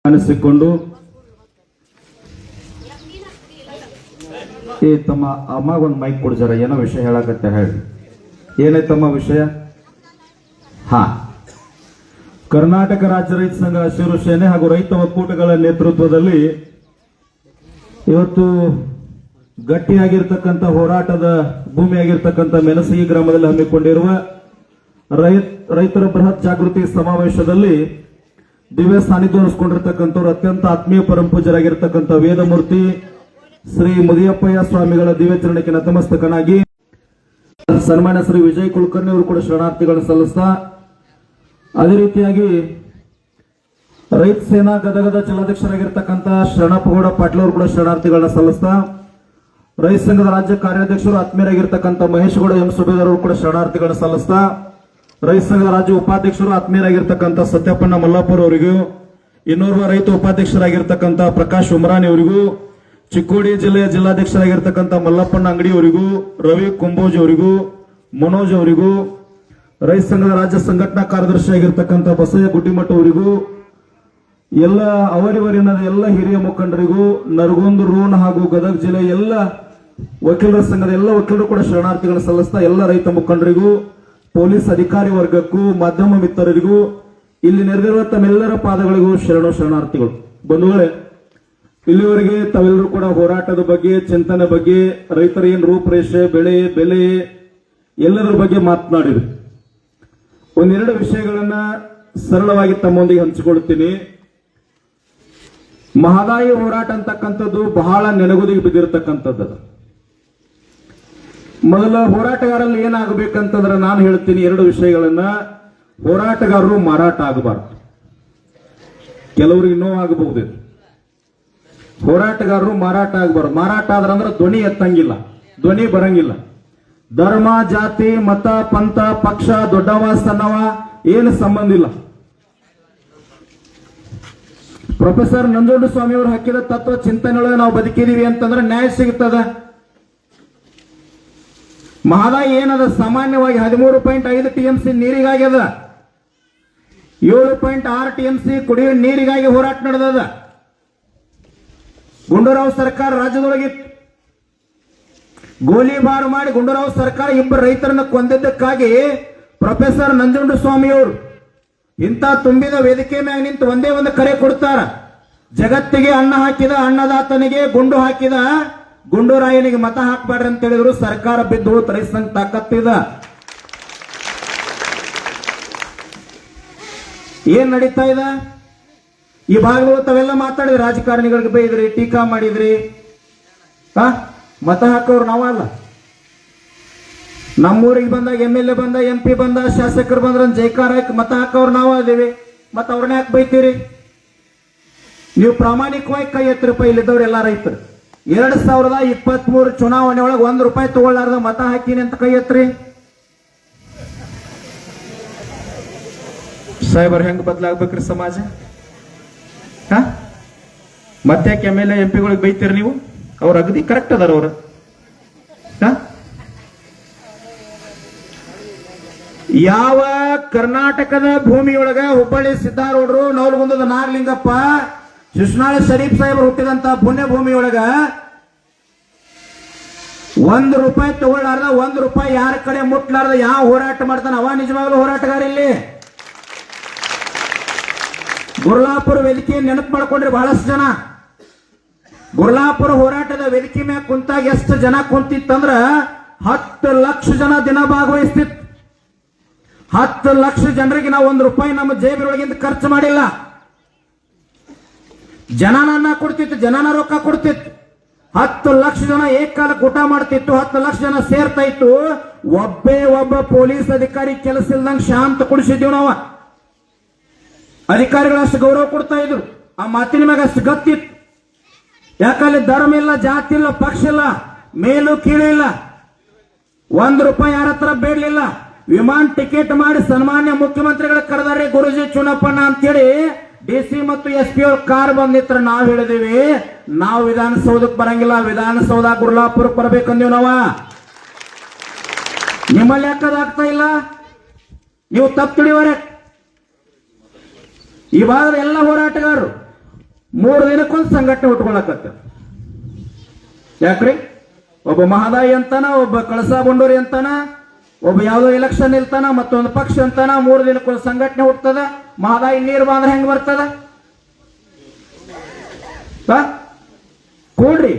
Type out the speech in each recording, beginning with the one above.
ಅನಿಸಿಕೊಂಡು ತಮ್ಮ ಅಮ್ಮ ಒಂದು ಮೈಕ್ ಕೊಡ್ಜಾರ ಏನೋ ವಿಷಯ ಹೇಳಕತ್ತೆ ಹೇಳಿ. ಏನೈತಮ್ಮ ವಿಷಯ? ಹಾ, ಕರ್ನಾಟಕ ರಾಜ್ಯ ರೈತ ಸಂಘ ಹಸಿರು ಸೇನೆ ಹಾಗೂ ರೈತ ಒಕ್ಕೂಟಗಳ ನೇತೃತ್ವದಲ್ಲಿ ಇವತ್ತು ಗಟ್ಟಿಯಾಗಿರ್ತಕ್ಕಂಥ ಹೋರಾಟದ ಭೂಮಿಯಾಗಿರ್ತಕ್ಕಂಥ ಮೆಣಸಿಗೆ ಗ್ರಾಮದಲ್ಲಿ ಹಮ್ಮಿಕೊಂಡಿರುವ ರೈತರ ಬೃಹತ್ ಜಾಗೃತಿ ಸಮಾವೇಶದಲ್ಲಿ ದಿವ್ಯ ಸಾನ್ನಿಧ್ಯ ವಹಿಸಿಕೊಂಡಿರ್ತಕ್ಕಂಥವ್ರು ಅತ್ಯಂತ ಆತ್ಮೀಯ ಪರಮ ಪೂಜ್ಯರಾಗಿರ್ತಕ್ಕಂಥ ವೇದಮೂರ್ತಿ ಶ್ರೀ ಮುದಿಯಪ್ಪಯ್ಯ ಸ್ವಾಮಿಗಳ ದಿವ್ಯ ಚರಣಕ್ಕೆ ನತಮಸ್ತಕನಾಗಿ ಸನ್ಮಾನ್ಯ ಶ್ರೀ ವಿಜಯ್ ಕುಲಕರ್ಣಿ ಅವರು ಕೂಡ ಶರಣಾರ್ಥಿಗಳನ್ನು ಸಲ್ಲಿಸ್ತಾ, ಅದೇ ರೀತಿಯಾಗಿ ರೈತ ಸೇನಾ ಗದಗದ ಜಿಲ್ಲಾಧ್ಯಕ್ಷರಾಗಿರ್ತಕ್ಕಂಥ ಶರಣಪ್ಪಗೌಡ ಪಾಟೀಲ್ ಅವರು ಕೂಡ ಶರಣಾರ್ಥಿಗಳನ್ನ ಸಲ್ಲಿಸ್ತಾ, ರೈತ ಸಂಘದ ರಾಜ್ಯ ಕಾರ್ಯಾಧ್ಯಕ್ಷರು ಆತ್ಮೀಯರಾಗಿರ್ತಕ್ಕಂಥ ಮಹೇಶ್ ಗೌಡ ಎಂ ಸುಬೇದರ್ ಅವರು ಕೂಡ ಶರಣಾರ್ಥಿಗಳನ್ನ ಸಲ್ಲಿಸ್ತಾ, ರೈತ ಸಂಘದ ರಾಜ್ಯ ಉಪಾಧ್ಯಕ್ಷರು ಆತ್ಮೀಯರಾಗಿರ್ತಕ್ಕಂಥ ಸತ್ಯಪ್ಪಣ್ಣ ಮಲ್ಲಾಪುರ ಅವರಿಗೂ, ಇನ್ನೋರ್ವ ರೈತ ಉಪಾಧ್ಯಕ್ಷರಾಗಿರ್ತಕ್ಕಂಥ ಪ್ರಕಾಶ್ ಉಮರಾನಿ ಅವರಿಗೂ, ಚಿಕ್ಕೋಡಿ ಜಿಲ್ಲೆಯ ಜಿಲ್ಲಾಧ್ಯಕ್ಷರಾಗಿರ್ತಕ್ಕಂಥ ಮಲ್ಲಪ್ಪಣ್ಣ ಅಂಗಡಿ ಅವರಿಗೂ, ರವಿ ಕುಂಬೋಜ್ ಅವರಿಗೂ, ಮನೋಜ್ ಅವರಿಗೂ, ರೈತ ಸಂಘದ ರಾಜ್ಯ ಸಂಘಟನಾ ಕಾರ್ಯದರ್ಶಿಯಾಗಿರ್ತಕ್ಕಂಥ ಬಸಯ್ಯ ಗುಡ್ಡಿಮಠ ಅವರಿಗೂ, ಎಲ್ಲ ಅವರಿವರಿನ ಎಲ್ಲ ಹಿರಿಯ ಮುಖಂಡರಿಗೂ, ನರಗುಂದ ರೂನ್ ಹಾಗೂ ಗದಗ ಜಿಲ್ಲೆಯ ಎಲ್ಲ ವಕೀಲರ ಸಂಘದ ಎಲ್ಲ ವಕೀಲರು ಕೂಡ ಶರಣಾರ್ಥಿಗಳನ್ನು ಸಲ್ಲಿಸ್ತಾ, ಎಲ್ಲ ರೈತ ಮುಖಂಡರಿಗೂ, ಪೊಲೀಸ್ ಅಧಿಕಾರಿ ವರ್ಗಕ್ಕೂ, ಮಾಧ್ಯಮ ಮಿತ್ರರಿಗೂ, ಇಲ್ಲಿ ನೆರೆದಿರುವ ತಮ್ಮೆಲ್ಲರ ಪಾದಗಳಿಗೂ ಶರಣಾರ್ಥಿಗಳು. ಬಂಧುಗಳೇ, ಇಲ್ಲಿವರೆಗೆ ತಾವೆಲ್ಲರೂ ಕೂಡ ಹೋರಾಟದ ಬಗ್ಗೆ, ಚಿಂತನೆ ಬಗ್ಗೆ, ರೈತರ ಏನ್ ರೂಪರೇಷೆ, ಬೆಲೆ ಎಲ್ಲದರ ಬಗ್ಗೆ ಮಾತನಾಡಿದ್ರು. ಒಂದೆರಡು ವಿಷಯಗಳನ್ನ ಸರಳವಾಗಿ ತಮ್ಮೊಂದಿಗೆ ಹಂಚಿಕೊಳ್ತೀನಿ. ಮಹದಾಯಿ ಹೋರಾಟ ಅಂತಕ್ಕಂಥದ್ದು ಬಹಳ ನೆನಗುದಿಗೆ ಬಿದ್ದಿರತಕ್ಕಂಥದ್ದು. ಮೊದಲ ಹೋರಾಟಗಾರಲ್ಲಿ ಏನಾಗಬೇಕಂತಂದ್ರೆ ನಾನು ಹೇಳ್ತೀನಿ ಎರಡು ವಿಷಯಗಳನ್ನ. ಹೋರಾಟಗಾರರು ಮಾರಾಟ ಆಗಬಾರ್ದು. ಕೆಲವರಿಗೆ ನೋವಾಗಬಹುದು. ಹೋರಾಟಗಾರರು ಮಾರಾಟ ಆಗಬಾರ್ದು. ಮಾರಾಟ ಆದ್ರಂದ್ರೆ ಧ್ವನಿ ಎತ್ತಂಗಿಲ್ಲ, ಧ್ವನಿ ಬರಂಗಿಲ್ಲ. ಧರ್ಮ, ಜಾತಿ, ಮತ, ಪಂಥ, ಪಕ್ಷ, ದೊಡ್ಡವ ಸಣ್ಣವ ಏನು ಸಂಬಂಧ ಇಲ್ಲ. ಪ್ರೊಫೆಸರ್ ನಂಜುಂಡಸ್ವಾಮಿ ಅವರು ಹಾಕಿದ ತತ್ವ ಚಿಂತನೆಯೊಳಗೆ ನಾವು ಬದುಕಿದೀವಿ ಅಂತಂದ್ರೆ ನ್ಯಾಯ ಸಿಗುತ್ತದೆ. ಮಹದಾಯಿ ಏನದ ಸಾಮಾನ್ಯವಾಗಿ 13.5 TMC ನೀರಿಗಾಗ್ಯದ, 7.6 TMC ಕುಡಿಯುವ ನೀರಿಗಾಗಿ ಹೋರಾಟ ನಡೆದದ. ಗುಂಡೂರಾವ್ ಸರ್ಕಾರ ರಾಜ್ಯದೊಳಗಿತ್ತು. ಗೋಲಿಬಾರ್ ಮಾಡಿ ಗುಂಡೂರಾವ್ ಸರ್ಕಾರ ಇಬ್ಬರು ರೈತರನ್ನ ಕೊಂದಿದ್ದಕ್ಕಾಗಿ ಪ್ರೊಫೆಸರ್ ನಂಜುಂಡಸ್ವಾಮಿ ಅವರು ಇಂಥ ತುಂಬಿದ ವೇದಿಕೆ ಮ್ಯಾಗ ನಿಂತು ಒಂದೇ ಒಂದು ಕರೆ ಕೊಡ್ತಾರ. ಜಗತ್ತಿಗೆ ಅನ್ನ ಹಾಕಿದ ಅನ್ನದಾತನಿಗೆ ಗುಂಡು ಹಾಕಿದ ಗುಂಡೂರಾಯನಿಗೆ ಮತ ಹಾಕ್ಬೇಡ್ರಿ ಅಂತ ಹೇಳಿದ್ರು. ಸರ್ಕಾರ ಬಿದ್ದು ಹೋತ್, ರೈತ ಸಂಘ ತಾಕತ್ತಿದ. ಏನ್ ನಡೀತಾ ಇದೆ ಈ ಭಾಗಗಳು? ತಾವೆಲ್ಲ ಮಾತಾಡಿದ್ರಿ, ರಾಜಕಾರಣಿಗಳಿಗೆ ಬೈದ್ರಿ, ಟೀಕಾ ಮಾಡಿದ್ರಿ. ಮತ ಹಾಕೋರು ನಾವಲ್ಲ. ನಮ್ಮೂರಿಗೆ ಬಂದಾಗ MLA ಬಂದ, MP ಬಂದ, ಶಾಸಕರು ಬಂದ್ರ ಜೈಕಾರ ಹಾಕಿ ಮತ ಹಾಕೋರು ನಾವು ಅದೇವಿ. ಮತ್ತ ಅವ್ರನ್ನ ಯಾಕೆ ಬೈತೀರಿ? ನೀವು ಪ್ರಾಮಾಣಿಕವಾಗಿ ಕೈ ಎತ್ತರಪ್ಪ. ಇಲ್ಲಿದ್ದವ್ರು ಎಲ್ಲ ರೈತರು 2023 ಚುನಾವಣೆ ಒಳಗೆ ₹1 ತಗೊಳ್ಳಾರ್ದ ಮತ ಹಾಕಿನಿ ಅಂತ ಕೈ ಎತ್ತರಿ. ಸಾಹೇಬರ್ ಹೆಂಗ್ ಬದಲಾಗ್ಬೇಕ್ರಿ ಸಮಾಜ? ಮತ್ತೆ MLA MP ಬೈತೀರಿ ನೀವು? ಅವ್ರ ಅಗದಿ ಕರೆಕ್ಟ್ ಅದಾರ. ಅವ್ರ ಯಾವ ಕರ್ನಾಟಕದ ಭೂಮಿಯೊಳಗ ಹುಬ್ಬಳ್ಳಿ ಸಿದ್ದಾರೂಢರು, ನವಲಗುಂದದ ನಾಗಲಿಂಗಪ್ಪ, ಶಿಶುನಾಳ ಶರೀಫ್ ಸಾಹೇಬರು ಹುಟ್ಟಿದಂತ ಪುಣ್ಯ ಭೂಮಿಯೊಳಗ ₹1 ತಗೊಳ್ಳಾರ್ದ, ₹1 ಯಾರ ಕಡೆ ಮುಟ್ಲಾರ್ದ ಯಾವ ಹೋರಾಟ ಮಾಡ್ತಾನ ಅವ ನಿಜವಾಗ್ಲೂ ಹೋರಾಟಗಾರ. ಇಲ್ಲಿ ಗುರ್ಲಾಪುರ ವೇದಿಕೆ ನೆನಪು ಮಾಡ್ಕೊಂಡ್ರೆ ಬಹಳಷ್ಟು ಜನ. ಗುರ್ಲಾಪುರ ಹೋರಾಟದ ವೇದಿಕೆ ಮ್ಯಾಗ ಕುಂತಾಗ ಎಷ್ಟು ಜನ ಕುಂತಿತ್ತಂದ್ರ 10 ಲಕ್ಷ ಜನ ದಿನ ಭಾಗವಹಿಸ್ತಿತ್ತು. 10 ಲಕ್ಷ ಜನರಿಗೆ ನಾವು ₹1 ನಮ್ಮ ಜೇಬಿನೊಳಗಿಂದ ಖರ್ಚು ಮಾಡಿಲ್ಲ. ಜನನ ಕೊಡ್ತಿತ್ತು, ಜನನ ರೊಕ್ಕ ಕೊಡ್ತಿತ್ತು. 10 ಲಕ್ಷ ಜನ ಏಕಾಲಕ್ಕೆ ಊಟ ಮಾಡ್ತಿತ್ತು. 10 ಲಕ್ಷ ಜನ ಸೇರ್ತಾ ಇತ್ತು. ಒಬ್ಬ ಪೊಲೀಸ್ ಅಧಿಕಾರಿ ಕೆಲಸ ಇಲ್ದಂಗೆ ಶಾಂತ ಕುಡಿಸಿದ್ದೀವಿ ನಾವು. ಅಧಿಕಾರಿಗಳು ಅಷ್ಟು ಗೌರವ ಕೊಡ್ತಾ ಇದ್ರು. ಆ ಮಾತಿನ ಮ್ಯಾಗ ಅಷ್ಟು ಗತ್ತಿತ್ತು. ಯಾಕಲ್ಲಿ ಧರ್ಮ ಇಲ್ಲ, ಜಾತಿ ಇಲ್ಲ, ಪಕ್ಷ ಇಲ್ಲ, ಮೇಲು ಕೀಳು ಇಲ್ಲ. ₹1 ಯಾರ ಹತ್ರ ಬೇಡಲಿಲ್ಲ. ವಿಮಾನ ಟಿಕೆಟ್ ಮಾಡಿ ಸನ್ಮಾನ್ಯ ಮುಖ್ಯಮಂತ್ರಿಗಳ ಕರೆದಾರೆ ಗುರುಜಿ ಚುನಪ್ಪಣ್ಣ ಅಂತೇಳಿ DC ಮತ್ತು SP ಅವ್ರ ಕಾರ್ ಬಂದಿತ್ರ. ನಾವ್ ಹೇಳಿದೀವಿ ನಾವು ವಿಧಾನಸೌಧಕ್ಕೆ ಬರಂಗಿಲ್ಲ, ವಿಧಾನಸೌಧ ಗುರ್ಲಾಪುರಕ್ಕೆ ಬರ್ಬೇಕಂದೀವಿ ನಾವ. ನಿಮ್ಮಲ್ಲಿ ಯಾಕದಾಗ್ತಾ ಇಲ್ಲ? ನೀವು ತಪ್ಪು ತಿಳಿವರೆ. ಈ ಭಾಗದ ಎಲ್ಲ ಹೋರಾಟಗಾರರು 3 ದಿನಕ್ಕೊಂದು ಸಂಘಟನೆ ಉಟ್ಕೊಳಕತ್ತ. ಯಾಕ್ರಿ? ಒಬ್ಬ ಮಹದಾಯಿ ಅಂತಾನ, ಒಬ್ಬ ಕಳಸಾ ಬಂಡೂರಿ ಅಂತಾನ, ಒಬ್ಬ ಯಾವ್ದೋ ಎಲೆಕ್ಷನ್ ಇಲ್ತಾನ, ಮತ್ತೊಂದು ಪಕ್ಷ ಅಂತಾನ. 3 ದಿನಕ್ಕೊಂದು ಸಂಘಟನೆ ಹುಟ್ಟತದ. ಮಹದಾಯಿ ನೀರು ಬಂದ್ರೆ ಹೆಂಗ್ ಬರ್ತದ? ಕೂಡ್ರಿ,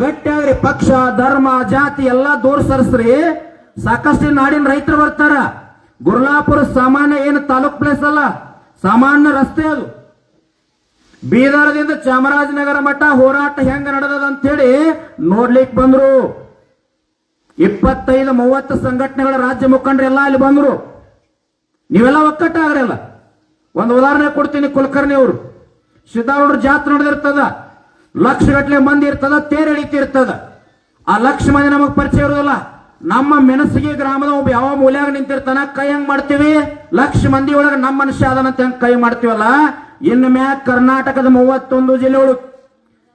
ಗಟ್ಟಿಯಾಗ್ರಿ. ಪಕ್ಷ, ಧರ್ಮ, ಜಾತಿ ಎಲ್ಲಾ ದೂರ ಸರಿಸ್ರಿ. ಸಾಕಷ್ಟು ನಾಡಿನ ರೈತರು ಬರ್ತಾರ. ಗುರ್ಲಾಪುರ ಸಾಮಾನ್ಯ ಏನು ತಾಲೂಕ್ ಪ್ಲೇಸ್ ಅಲ್ಲ, ಸಾಮಾನ್ಯ ರಸ್ತೆ ಅದು. ಬೀದರದಿಂದ ಚಾಮರಾಜನಗರ ಮಠ ಹೋರಾಟ ಹೆಂಗ ನಡೆದದ ಅಂತ ಹೇಳಿ ನೋಡ್ಲಿಕ್ಕೆ ಬಂದ್ರು. 25-30 ಸಂಘಟನೆಗಳ ರಾಜ್ಯ ಮುಖಂಡರೆಲ್ಲ ಅಲ್ಲಿ ಬಂದ್ರು. ನೀವೆಲ್ಲ ಒಕ್ಕಟ್ಟಾಗ್ರಲ್ಲ. ಒಂದು ಉದಾಹರಣೆ ಕೊಡ್ತೀನಿ. ಕುಲಕರ್ಣಿ ಅವರು ಸಿದ್ದಾರೂಢರ ಜಾತ್ರೆ ನಡೆದಿರ್ತದ, ಲಕ್ಷಗಟ್ಟಲೆ ಮಂದಿ ಇರ್ತದ, ತೇರು ಎಳಿತಿರ್ತದ. ಆ ಲಕ್ಷ ಮಂದಿ ನಮಗ್ ಪರಿಚಯ ಇರೋದಿಲ್ಲ. ನಮ್ಮ ಮೆಣಸಿಗೆ ಗ್ರಾಮದ ಒಬ್ಬ ಯಾವ ಮೂಲ್ಯಾಗ ನಿಂತಿರ್ತಾನ, ಕೈ ಹೆಂಗ್ ಮಾಡ್ತೀವಿ? ಲಕ್ಷ ಮಂದಿ ಒಳಗೆ ನಮ್ಮ ಮನುಷ್ಯ ಅದನ್ನಂತ ಹೆಂಗ್ ಕೈ ಮಾಡ್ತೀವಲ್ಲ. ಇನ್ನು ಮ್ಯಾಗ ಕರ್ನಾಟಕದ 31 ಜಿಲ್ಲೆ ಒಳಗೆ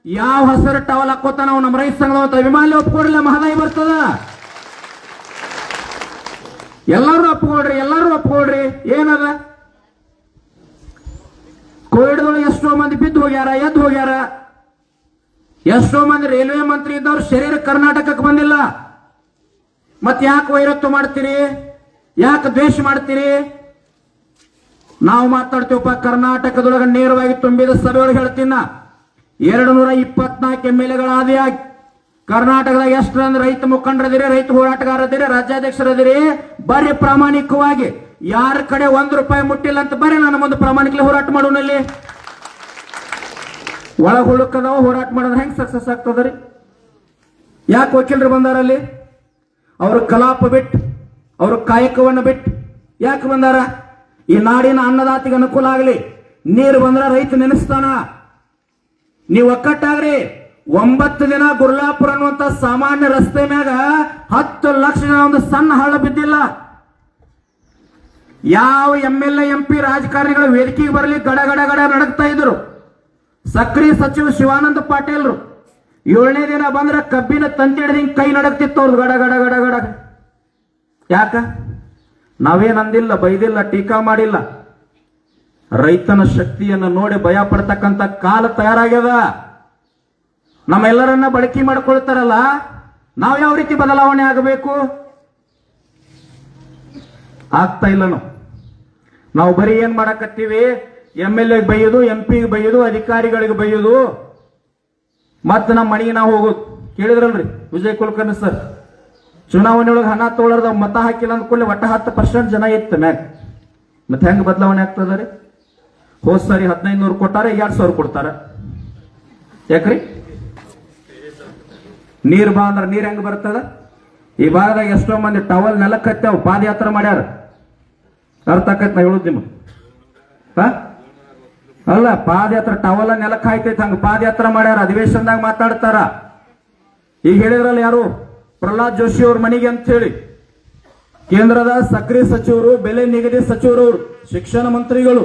ಯಾವ ಹಸಿರು ಟವಲ್ ಹಾಕೋತ ನಾವು ನಮ್ಮ ರೈತ ಸಂಘದ ಅಭಿಮಾನಿ ಒಪ್ಕೊಡ್ಲಿಲ್ಲ, ಮಹದಾಯಿ ಬರ್ತದ. ಎಲ್ಲರೂ ಒಪ್ಕೊಳ್ರಿ, ಎಲ್ಲರೂ ಒಪ್ಕೊಳ್ರಿ. ಏನದ? ಕೋವಿಡ್ದೊಳಗೆ ಎಷ್ಟೋ ಮಂದಿ ಬಿದ್ದು ಹೋಗ್ಯಾರ, ಎದ್ದು ಹೋಗ್ಯಾರ. ಎಷ್ಟೋ ಮಂದಿ ರೈಲ್ವೆ ಮಂತ್ರಿ ಇದ್ದವ್ರು ಶರೀರ ಕರ್ನಾಟಕಕ್ಕೆ ಬಂದಿಲ್ಲ. ಮತ್ ಯಾಕೆ ವೈರತ್ವ ಮಾಡ್ತೀರಿ? ಯಾಕೆ ದ್ವೇಷ ಮಾಡ್ತೀರಿ? ನಾವು ಮಾತಾಡ್ತೀವಪ್ಪ. ಕರ್ನಾಟಕದೊಳಗೆ ನೇರವಾಗಿ ತುಂಬಿದ ಸಭೆಯೊಳಗೆ ಹೇಳ್ತೀನ, 224 MLAಗಳಾದಿಯಾಗಿ ಕರ್ನಾಟಕದಾಗ ಎಷ್ಟು ಅಂದ್ರೆ ರೈತ ಮುಖಂಡರದಿರಿ, ರೈತ ಹೋರಾಟಗಾರದಿರಿ, ರಾಜ್ಯಾಧ್ಯಕ್ಷರದಿರಿ. ಬರ್ರಿ ಪ್ರಾಮಾಣಿಕವಾಗಿ, ಯಾರ ಕಡೆ ₹1 ಮುಟ್ಟಿಲ್ಲ ಅಂತ ಬರ್ರಿ, ನಾನು ಮುಂದೆ ಪ್ರಾಮಾಣಿಕ ಹೋರಾಟ ಮಾಡೋನಲ್ಲಿ. ಒಳಗ ಹುಳುಕದವ ಹೋರಾಟ ಮಾಡಿದ್ರೆ ಹೆಂಗ್ ಸಕ್ಸಸ್ ಆಗ್ತದ್ರಿ? ಯಾಕೆ ವಕೀಲರು ಬಂದಾರಲ್ಲಿ? ಅವರು ಕಲಾಪ ಬಿಟ್ಟು, ಅವರು ಕಾಯಕವನ್ನು ಬಿಟ್ಟು ಯಾಕೆ ಬಂದಾರ? ಈ ನಾಡಿನ ಅನ್ನದಾತಿಗೆ ಅನುಕೂಲ ಆಗಲಿ. ನೀರು ಬಂದ್ರ ರೈತ ನೆನೆಸ್ತಾನ. ನೀವು ಒಕ್ಕಟ್ಟಾಗ್ರಿ. 9 ದಿನ ಗುರ್ಲಾಪುರ ಅನ್ನುವಂತ ಸಾಮಾನ್ಯ ರಸ್ತೆ ಮ್ಯಾಗ 10 ಲಕ್ಷ ಜನ ಒಂದು ಸಣ್ಣ ಹಳ್ಳ ಬಿದ್ದಿಲ್ಲ. ಯಾವ MLA MP ರಾಜಕಾರಣಿಗಳು ವೇದಿಕೆಗೆ ಬರಲಿ ಗಡ ಗಡ ಗಡ ನಡಕ್ತಾ ಇದ್ರು. ಸಕ್ರಿ ಸಚಿವ ಶಿವಾನಂದ ಪಾಟೀಲ್ರು 7ನೇ ದಿನ ಬಂದ್ರೆ ಕಬ್ಬಿನ ತಂತಿ ಹಿಡಿದು ಕೈ ನಡಕ್ತಿತ್ತು ಅವ್ರದ್ದು, ಗಡ ಗಡ ಗಡ ಗಡ. ಯಾಕ? ನಾವೇನ್ ಅಂದಿಲ್ಲ, ಬೈದಿಲ್ಲ, ಟೀಕಾ ಮಾಡಿಲ್ಲ. ರೈತನ ಶಕ್ತಿಯನ್ನು ನೋಡಿ ಭಯ ಪಡ್ತಕ್ಕಂಥ ಕಾಲ ತಯಾರಾಗ್ಯದ. ನಮ್ಮೆಲ್ಲರನ್ನ ಬಳಕೆ ಮಾಡ್ಕೊಳ್ತಾರಲ್ಲ, ನಾವು ಯಾವ ರೀತಿ ಬದಲಾವಣೆ ಆಗಬೇಕು? ಆಗ್ತಾ ಇಲ್ಲ. ನಾವು ಬರೀ ಏನ್ ಮಾಡಕತ್ತೀವಿ? MLA ಬೈಯೋದು, MP ಬೈಯೋದು, ಅಧಿಕಾರಿಗಳಿಗೆ ಬೈಯೋದು, ಮತ್ತೆ ನಮ್ಮ ಮನೆಗೆ ನಾವು ಹೋಗೋದು. ಕೇಳಿದ್ರಲ್ರಿ ವಿಜಯ್ ಕುಲಕರ್ಣಿ ಸರ್, ಚುನಾವಣೆ ಒಳಗೆ ಹಣ ತೊಗೊಳದ ಮತ ಹಾಕಿಲ್ಲ ಅಂದ್ಕೊಳ್ಳಿ ಒಟ್ಟ 10% ಜನ ಇತ್ತು ಮ್ಯಾಗ. ಮತ್ತೆ ಹೆಂಗ್ ಬದಲಾವಣೆ ಆಗ್ತದ ರೀ? ಹೋದ್ ಸಾರಿ 1500 ಕೊಟ್ಟಾರ, 2000 ಕೊಡ್ತಾರ. ಯಾಕ್ರಿ? ನೀರ್ ಬಾ ಅಂದ್ರ ನೀರ್ ಹೆಂಗ್ ಬರ್ತದ? ಈ ಭಾಗದಾಗ ಎಷ್ಟೋ ಮಂದಿ ಟವಲ್ ನೆಲಕ್ಕೆ ಹತ್ತಾವ, ಪಾದಯಾತ್ರೆ ಮಾಡ್ಯಾರ. ಅರ್ಥ ಆಕೈತ್ ನಾ ಹೇಳುದು ನಿಮ್ಗೆ? ಅಲ್ಲ, ಪಾದಯಾತ್ರೆ ಟವಲ್ ನೆಲಕ್ಕೆ ಹಾಯ್ತೈತೆ, ಹಂಗ ಪಾದಯಾತ್ರೆ ಮಾಡ್ಯಾರ. ಅಧಿವೇಶನದಾಗ ಮಾತಾಡ್ತಾರ. ಈಗ ಹೇಳಿದ್ರಲ್ಲ ಯಾರು, ಪ್ರಹ್ಲಾದ್ ಜೋಶಿ ಅವ್ರ ಮನೆಗೆ ಅಂತ ಹೇಳಿ, ಕೇಂದ್ರದ ಸಕ್ರಿ ಸಚಿವರು, ಬೆಲೆ ನಿಗದಿ ಸಚಿವರು, ಶಿಕ್ಷಣ ಮಂತ್ರಿಗಳು.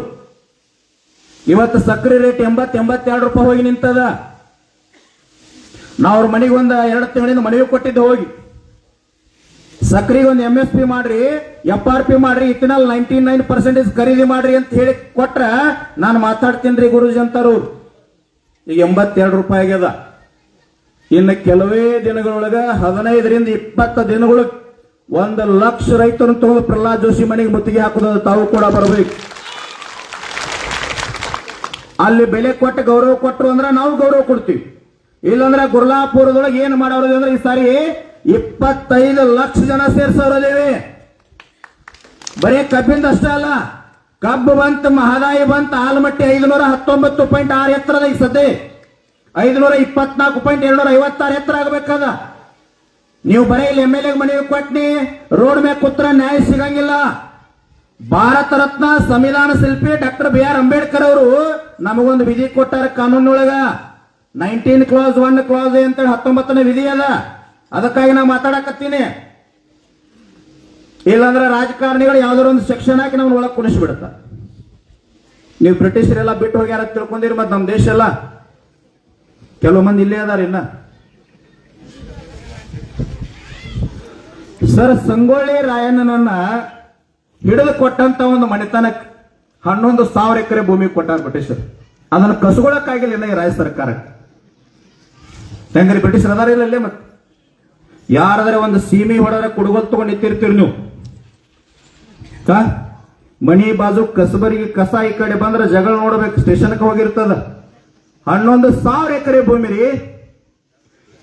ಇವತ್ತು ಸಕ್ರಿ ರೇಟ್ 80-82 ರೂಪಾಯಿ ಹೋಗಿ ನಿಂತದ. ನಾವು ಅವ್ರ ಮನೆಗೆ ಒಂದು 2 ತಿಂಗಳಿಂದ ಮನವಿ ಕೊಟ್ಟಿದ್ದೆ. ಹೋಗಿ ಸಕ್ರಿಗೆ ಒಂದು MSP ಮಾಡ್ರಿ, FRP ಮಾಡ್ರಿ, ಇಥಿನಾಲ್ 99% ಖರೀದಿ ಮಾಡ್ರಿ ಅಂತ ಹೇಳಿ ಕೊಟ್ರ ನಾನು ಮಾತಾಡ್ತೀನಿ ಗುರುಜಿ ಅಂತಾರು. ಈಗ 82 ರೂಪಾಯಿ ಆಗ್ಯದ. ಇನ್ನು ಕೆಲವೇ ದಿನಗಳೊಳಗ 15ರಿಂದ 20 ದಿನಗಳು 1 ಲಕ್ಷ ರೈತರನ್ನು ತಗೊಂಡು ಪ್ರಹ್ಲಾದ್ ಜೋಶಿ ಮನೆಗೆ ಮುತ್ತಿಗೆ ಹಾಕೋದು. ತಾವು ಕೂಡ ಬರಬೇಕು. ಅಲ್ಲಿ ಬೆಲೆ ಕೊಟ್ಟು ಗೌರವ ಕೊಟ್ಟರು ಅಂದ್ರೆ ನಾವು ಗೌರವ ಕೊಡ್ತೀವಿ. ಇಲ್ಲಾಂದ್ರೆ ಗುರ್ಲಾಪುರದೊಳಗೆ ಏನು ಮಾಡೋರು ಅಂದ್ರೆ ಈ ಸಾರಿ 25 ಲಕ್ಷ ಜನ ಸೇರ್ಸೋರದೇವಿ. ಬರೀ ಕಬ್ಬಿಂದ ಅಷ್ಟೇ ಅಲ್ಲ, ಕಬ್ಬು ಬಂತ, ಮಹದಾಯಿ ಬಂತ, ಆಲಮಟ್ಟಿ 519.6 ಎತ್ತರದ ಈಗ ಸದ್ಯ 524.256 ಎತ್ತರ ಆಗಬೇಕದ. ನೀವು ಬರೀ ಇಲ್ಲಿ MLA ಮನೆಗೆ ಕೊಟ್ನಿ, ರೋಡ್ ಮೇಲೆ ಕೂತ್ರ ನ್ಯಾಯ ಸಿಗಂಗಿಲ್ಲ. ಭಾರತ ರತ್ನ ಸಂವಿಧಾನ ಶಿಲ್ಪಿ ಡಾಕ್ಟರ್ BR ಅಂಬೇಡ್ಕರ್ ಅವರು ನಮಗೊಂದು ವಿಧಿ ಕೊಟ್ಟಾರ ಕಾನೂನೊಳಗ. 19 ಕ್ಲಾಸ್ 1 ಕ್ಲಾಸ್ ಅಂತೇಳಿ 19ನೇ ವಿಧಿ ಅದ. ಅದಕ್ಕಾಗಿ ನಾವು ಮಾತಾಡಕತ್ತೀನಿ. ಇಲ್ಲಾಂದ್ರೆ ರಾಜಕಾರಣಿಗಳು ಯಾವ್ದಾರ ಒಂದು ಸೆಕ್ಷನ್ ಹಾಕಿ ನಮ್ಮನ್ನ ಒಳಗೆ ಕುಣಿಸ್ಬಿಡುತ್ತ. ನೀವು ಬ್ರಿಟಿಷರೆಲ್ಲ ಬಿಟ್ಟು ಹೋಗ್ಯಾರ ತಿಳ್ಕೊಂಡಿರಿ. ಮತ್ತೆ ನಮ್ಮ ದೇಶ ಎಲ್ಲ ಕೆಲವು ಮಂದಿ ಇಲ್ಲೇ ಅದಾರ. ಇನ್ನ ಸರ್, ಸಂಗೊಳ್ಳಿ ರಾಯಣ್ಣನನ್ನ ಹಿಡಿದು ಕೊಟ್ಟಂತ ಒಂದು ಮನೆತನಕ್ಕೆ 11,000 ಎಕರೆ ಭೂಮಿ ಕೊಟ್ಟಾರ ಬ್ರಿಟಿಷರು. ಅದನ್ನು ಕಸ್ಕೊಳಕ್ಕಾಗಿಲ್ಲ ಇನ್ನ ಈ ರಾಜ್ಯ ಸರ್ಕಾರ. ಹೆಂಗ್ರಿ ಬ್ರಿಟಿಷ್ ಅದಾರ ಇಲ್ಲ ಮತ್ತೆ ಯಾರಾದ್ರೆ ಒಂದು ಸೀಮಿ ಹೊಡೆದ್ರೆ ಕುಡುಗೋಲ್ ತಗೊಂಡು ನಿಂತಿರ್ತೀರಿ ನೀವು. ಮಣಿ ಬಾಜು ಕಸಬರಿಗೆ ಕಸ ಈ ಕಡೆ ಬಂದ್ರೆ ಜಗಳ ನೋಡ್ಬೇಕು, ಸ್ಟೇಷನ್ಗೆ ಹೋಗಿರ್ತದ. 11,000 ಎಕರೆ ಭೂಮಿ ರೀ.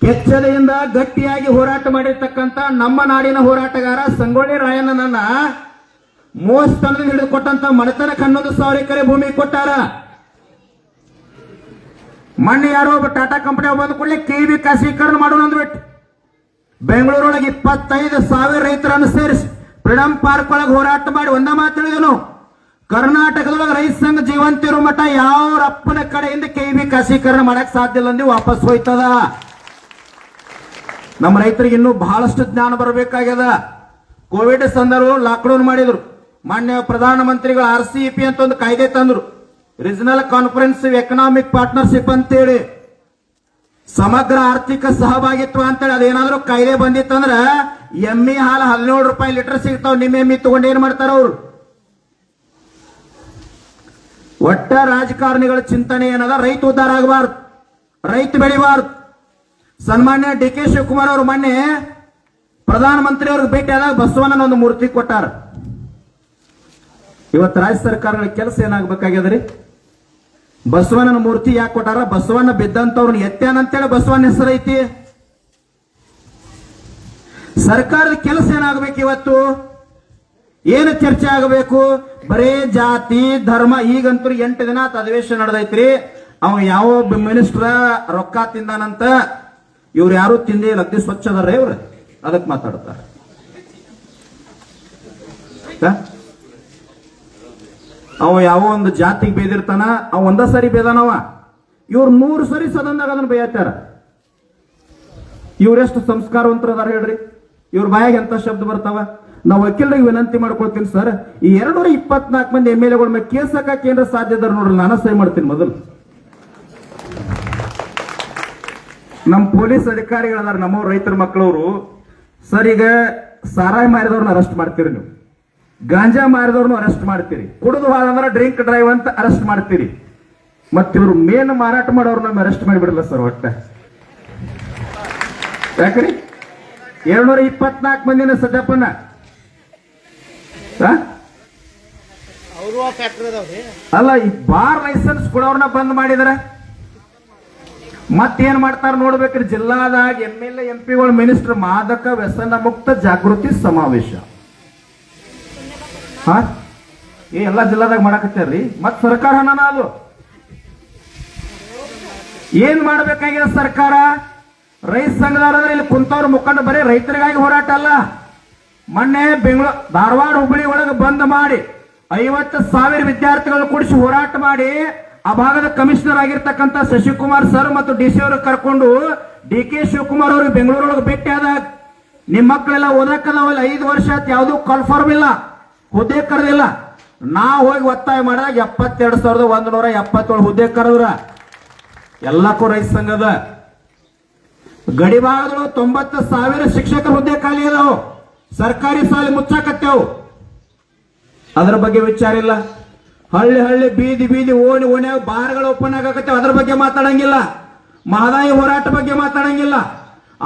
ಕೆಚ್ಚದೆಯಿಂದ ಗಟ್ಟಿಯಾಗಿ ಹೋರಾಟ ಮಾಡಿರ್ತಕ್ಕಂಥ ನಮ್ಮ ನಾಡಿನ ಹೋರಾಟಗಾರ ಸಂಗೊಳ್ಳಿ ರಾಯಣ್ಣನನ್ನ ಮೋಸ್ತನದಿಂದ ಹಿಡಿದು ಕೊಟ್ಟಂತ ಮನೆತನಕ್ಕೆ 11,000 ಎಕರೆ ಭೂಮಿ ಕೊಟ್ಟಾರ. ಮೊನ್ನೆ ಯಾರೋ ಒಬ್ಬ ಟಾಟಾ ಕಂಪನಿ ಬಂದ ಕೂಡಲೇ KV ಖಾಸಗೀಕರಣ ಮಾಡೋಣ ಅಂದ್ಬಿಟ್ಟು ಬೆಂಗಳೂರೊಳಗೆ 25,000 ರೈತರನ್ನು ಸೇರಿಸಿ ಫ್ರೀಡಂ ಪಾರ್ಕ್ ಒಳಗೆ ಹೋರಾಟ ಮಾಡಿ ಒಂದ ಮಾತು ಹೇಳಿದನು, ಕರ್ನಾಟಕದೊಳಗೆ ರೈತ ಸಂಘ ಜೀವಂತ ಇರೋ ಮಠ ಯಾವ ಅಪ್ಪನ ಕಡೆಯಿಂದ KV ಖಾಸಗೀಕರಣ ಮಾಡಕ್ ಸಾಧ್ಯ ಇಲ್ಲ ಅಂದಿ ವಾಪಸ್ ಹೋಯ್ತದ. ನಮ್ಮ ರೈತರಿಗೆ ಇನ್ನೂ ಬಹಳಷ್ಟು ಜ್ಞಾನ ಬರಬೇಕಾಗ್ಯದ. ಕೋವಿಡ್ ಸಂದರ್ಭ ಲಾಕ್ಡೌನ್ ಮಾಡಿದ್ರು. ಮಾನ್ಯ ಪ್ರಧಾನಮಂತ್ರಿಗಳು RCEP ಅಂತ ಒಂದು ಕಾಯ್ದೆ ತಂದ್ರು, ರೀಜನಲ್ ಕಾನ್ಫರೆನ್ಸಿವ್ ಎಕನಾಮಿಕ್ ಪಾರ್ಟ್ನರ್ಶಿಪ್ ಅಂತೇಳಿ, ಸಮಗ್ರ ಆರ್ಥಿಕ ಸಹಭಾಗಿತ್ವ ಅಂತೇಳಿ. ಅದೇನಾದ್ರೂ ಕಾಯ್ದೆ ಬಂದಿತ್ತಂದ್ರ ಎಮ್ಮಿ ಹಾಲು 17 ರೂಪಾಯಿ ಲೀಟರ್ ಸಿಗ್ತಾವ. ನಿಮ್ಮ ಎಮ್ಮಿ ತಗೊಂಡು ಏನ್ ಮಾಡ್ತಾರ ಅವ್ರು? ಒಟ್ಟ ರಾಜಕಾರಣಿಗಳ ಚಿಂತನೆ ಏನದ, ರೈತ ಉದ್ಧಾರ ಆಗಬಾರ್ದು, ರೈತ ಬೆಳಿಬಾರ್ದು. ಸನ್ಮಾನ್ಯ DK ಶಿವಕುಮಾರ್ ಅವರು ಮೊನ್ನೆ ಪ್ರಧಾನಮಂತ್ರಿ ಅವ್ರಿಗೆ ಭೇಟಿ ಆದಾಗ ಬಸವಣ್ಣನ ಒಂದು ಮೂರ್ತಿ ಕೊಟ್ಟಾರ. ಇವತ್ತು ರಾಜ್ಯ ಸರ್ಕಾರಗಳ ಕೆಲಸ ಏನಾಗಬೇಕಾಗ್ಯದ್ರಿ? ಬಸವಣ್ಣನ ಮೂರ್ತಿ ಯಾಕೆ ಕೊಟ್ಟಾರ? ಬಸವಣ್ಣ ಬಿದ್ದಂತವ್ರನ್ನ ಎತ್ಯಾನಂತೇಳಿ ಬಸವಣ್ಣ ಹೆಸರೈತಿ. ಸರ್ಕಾರದ ಕೆಲಸ ಏನಾಗಬೇಕು? ಇವತ್ತು ಏನು ಚರ್ಚೆ ಆಗಬೇಕು? ಬರೇ ಜಾತಿ ಧರ್ಮ. ಈಗಂತೂ 8 ದಿನ ಅಧಿವೇಶನ ನಡೆದೈತ್ರಿ. ಅವ ಯಾವ ಮಿನಿಸ್ಟ್ರ ರೊಕ್ಕ ತಿಂದಾನಂತ, ಇವ್ರು ಯಾರು ತಿಂದಿಲ್ಲ, ಅಗ್ದಿ ಸ್ವಚ್ಛ ಅದಾರ ಇವ್ರು, ಅದಕ್ಕೆ ಮಾತಾಡ್ತಾರ. ಅವ ಯಾವ ಒಂದು ಜಾತಿಗೆ ಬೇದಿರ್ತಾನ, ಅವ ಒಂದ ಸರಿ ಬೇದಾನವ, ಇವ್ರು 100 ಸರಿ ಸದನದಾಗ ಅದನ್ನ ಬೇಯತ್ತಾರ. ಇವ್ರೆಷ್ಟು ಸಂಸ್ಕಾರವಂತರ ಅದಾರ ಹೇಳ್ರಿ? ಇವ್ರ ಬಾಯಾಗ ಎಂತ ಶಬ್ದ ಬರ್ತಾವ? ನಾವು ವಕೀಲರಿಗೆ ವಿನಂತಿ ಮಾಡ್ಕೊಳ್ತೀನಿ ಸರ್, ಈ 224 ಮಂದಿ MLA ಮೇಲೆ ಕೇಸ್ ಹಾಕಕ್ಕೆ ಏನಾರ ಸಾಧ್ಯ ಇದಾರ ನೋಡ್ರಿ, ನಾನು ಸಹಿ ಮಾಡ್ತೀನಿ ಮೊದಲು. ನಮ್ಮ ಪೊಲೀಸ್ ಅಧಿಕಾರಿಗಳದಾರ, ನಮ್ಮ ರೈತರ ಮಕ್ಕಳವರು ಸರ್, ಈಗ ಸಾರಾಯಿ ಮಾರಿದವ್ರನ್ನ ಅರೆಸ್ಟ್ ಮಾಡ್ತೀರಿ ನೀವು, ಗಾಂಜಾ ಮಾರಿದವ್ರನ್ನ ಅರೆಸ್ಟ್ ಮಾಡ್ತೀರಿ, ಕುಡಿದು ಅಂದ್ರೆ ಡ್ರಿಂಕ್ ಡ್ರೈವ್ ಅಂತ ಅರೆಸ್ಟ್ ಮಾಡ್ತೀರಿ, ಮತ್ತೆ ಇವರು ಮೇನ್ ಮಾರಾಟ ಮಾಡೋರ್ನ ಅರೆಸ್ಟ್ ಮಾಡಿಬಿಡಲ್ಲ ಸರ್ ಒಟ್ಟ. ಯಾಕ್ರಿ 224 ಮಂದಿನ ಸದ್ಯಪ್ಪನ ಅಲ್ಲ, ಈ ಬಾರ್ ಲೈಸೆನ್ಸ್ ಕೊಡೋರ್ನ ಬಂದ್ ಮಾಡಿದ್ರ ಮತ್ತೇನ್ ಮಾಡ್ತಾರ ನೋಡ್ಬೇಕ್ರಿ? ಜಿಲ್ಲಾದಾಗ MLA MP ಮಿನಿಸ್ಟರ್ ಮಾದಕ ವ್ಯಸನ ಮುಕ್ತ ಜಾಗೃತಿ ಸಮಾವೇಶ ಎಲ್ಲ ಜಿಲ್ಲಾದಾಗ ಮಾಡಕತ್ತಾರ್ರಿ. ಮತ್ ಸರ್ಕಾರ ಹಣನ ಅದು ಏನ್ ಮಾಡ್ಬೇಕಾಗಿದೆ ಸರ್ಕಾರ? ರೈತ ಸಂಘದವ್ರಾದ್ರೆ ಇಲ್ಲಿ ಕುಂತವ್ರ ಮುಖಂಡ ಬರೀ ರೈತರಿಗಾಗಿ ಹೋರಾಟ ಅಲ್ಲ. ಮೊನ್ನೆ ಬೆಂಗಳೂರು ಧಾರವಾಡ ಹುಬ್ಬಳ್ಳಿ ಒಳಗೆ ಬಂದ್ ಮಾಡಿ 50,000 ವಿದ್ಯಾರ್ಥಿಗಳು ಕೂಡಿಸಿ ಹೋರಾಟ ಮಾಡಿ ಆ ಭಾಗದ ಕಮಿಷನರ್ ಆಗಿರ್ತಕ್ಕಂಥ ಶಶಿಕುಮಾರ್ ಸರ್ ಮತ್ತು DC ಅವರು ಕರ್ಕೊಂಡು DK ಶಿವಕುಮಾರ್ ಅವ್ರಿಗೆ ಬೆಂಗಳೂರೊಳಗೆ ಭೇಟಿ ಆದಾಗ, ನಿಮ್ ಮಕ್ಕಳೆಲ್ಲ ಓದಕ್ಕದವಲ್ಲ, 5 ವರ್ಷ ಆಯ್ತು, ಯಾವ್ದು ಕಾನ್ಫರ್ಮ್ ಇಲ್ಲ, ಹುದ್ದೆ ಕರೆದಿಲ್ಲ. ನಾ ಹೋಗಿ ಒತ್ತಾಯ ಮಾಡಿದಾಗ 72,177 ಹುದ್ದೆ ಕರೆದ್ರ. ಎಲ್ಲಕ್ಕೂ ರೈತ ಸಂಘದ ಗಡಿ ಭಾಗದಳು 90,000 ಶಿಕ್ಷಕರ ಹುದ್ದೆ ಖಾಲಿ ಅದಾವು, ಸರ್ಕಾರಿ ಸಾಲಿ ಮುಚ್ಚಾಕತ್ತೇವು, ಅದರ ಬಗ್ಗೆ ವಿಚಾರ ಇಲ್ಲ. ಹಳ್ಳಿ ಹಳ್ಳಿ ಬೀದಿ ಬೀದಿ ಓಣಿ ಓಣ್ಯಾಗ ಬಾರ್ಗಳು ಓಪನ್ ಆಗಕತ್ತೇವೆ, ಅದ್ರ ಬಗ್ಗೆ ಮಾತಾಡಂಗಿಲ್ಲ. ಮಹದಾಯಿ ಹೋರಾಟ ಬಗ್ಗೆ ಮಾತಾಡಂಗಿಲ್ಲ,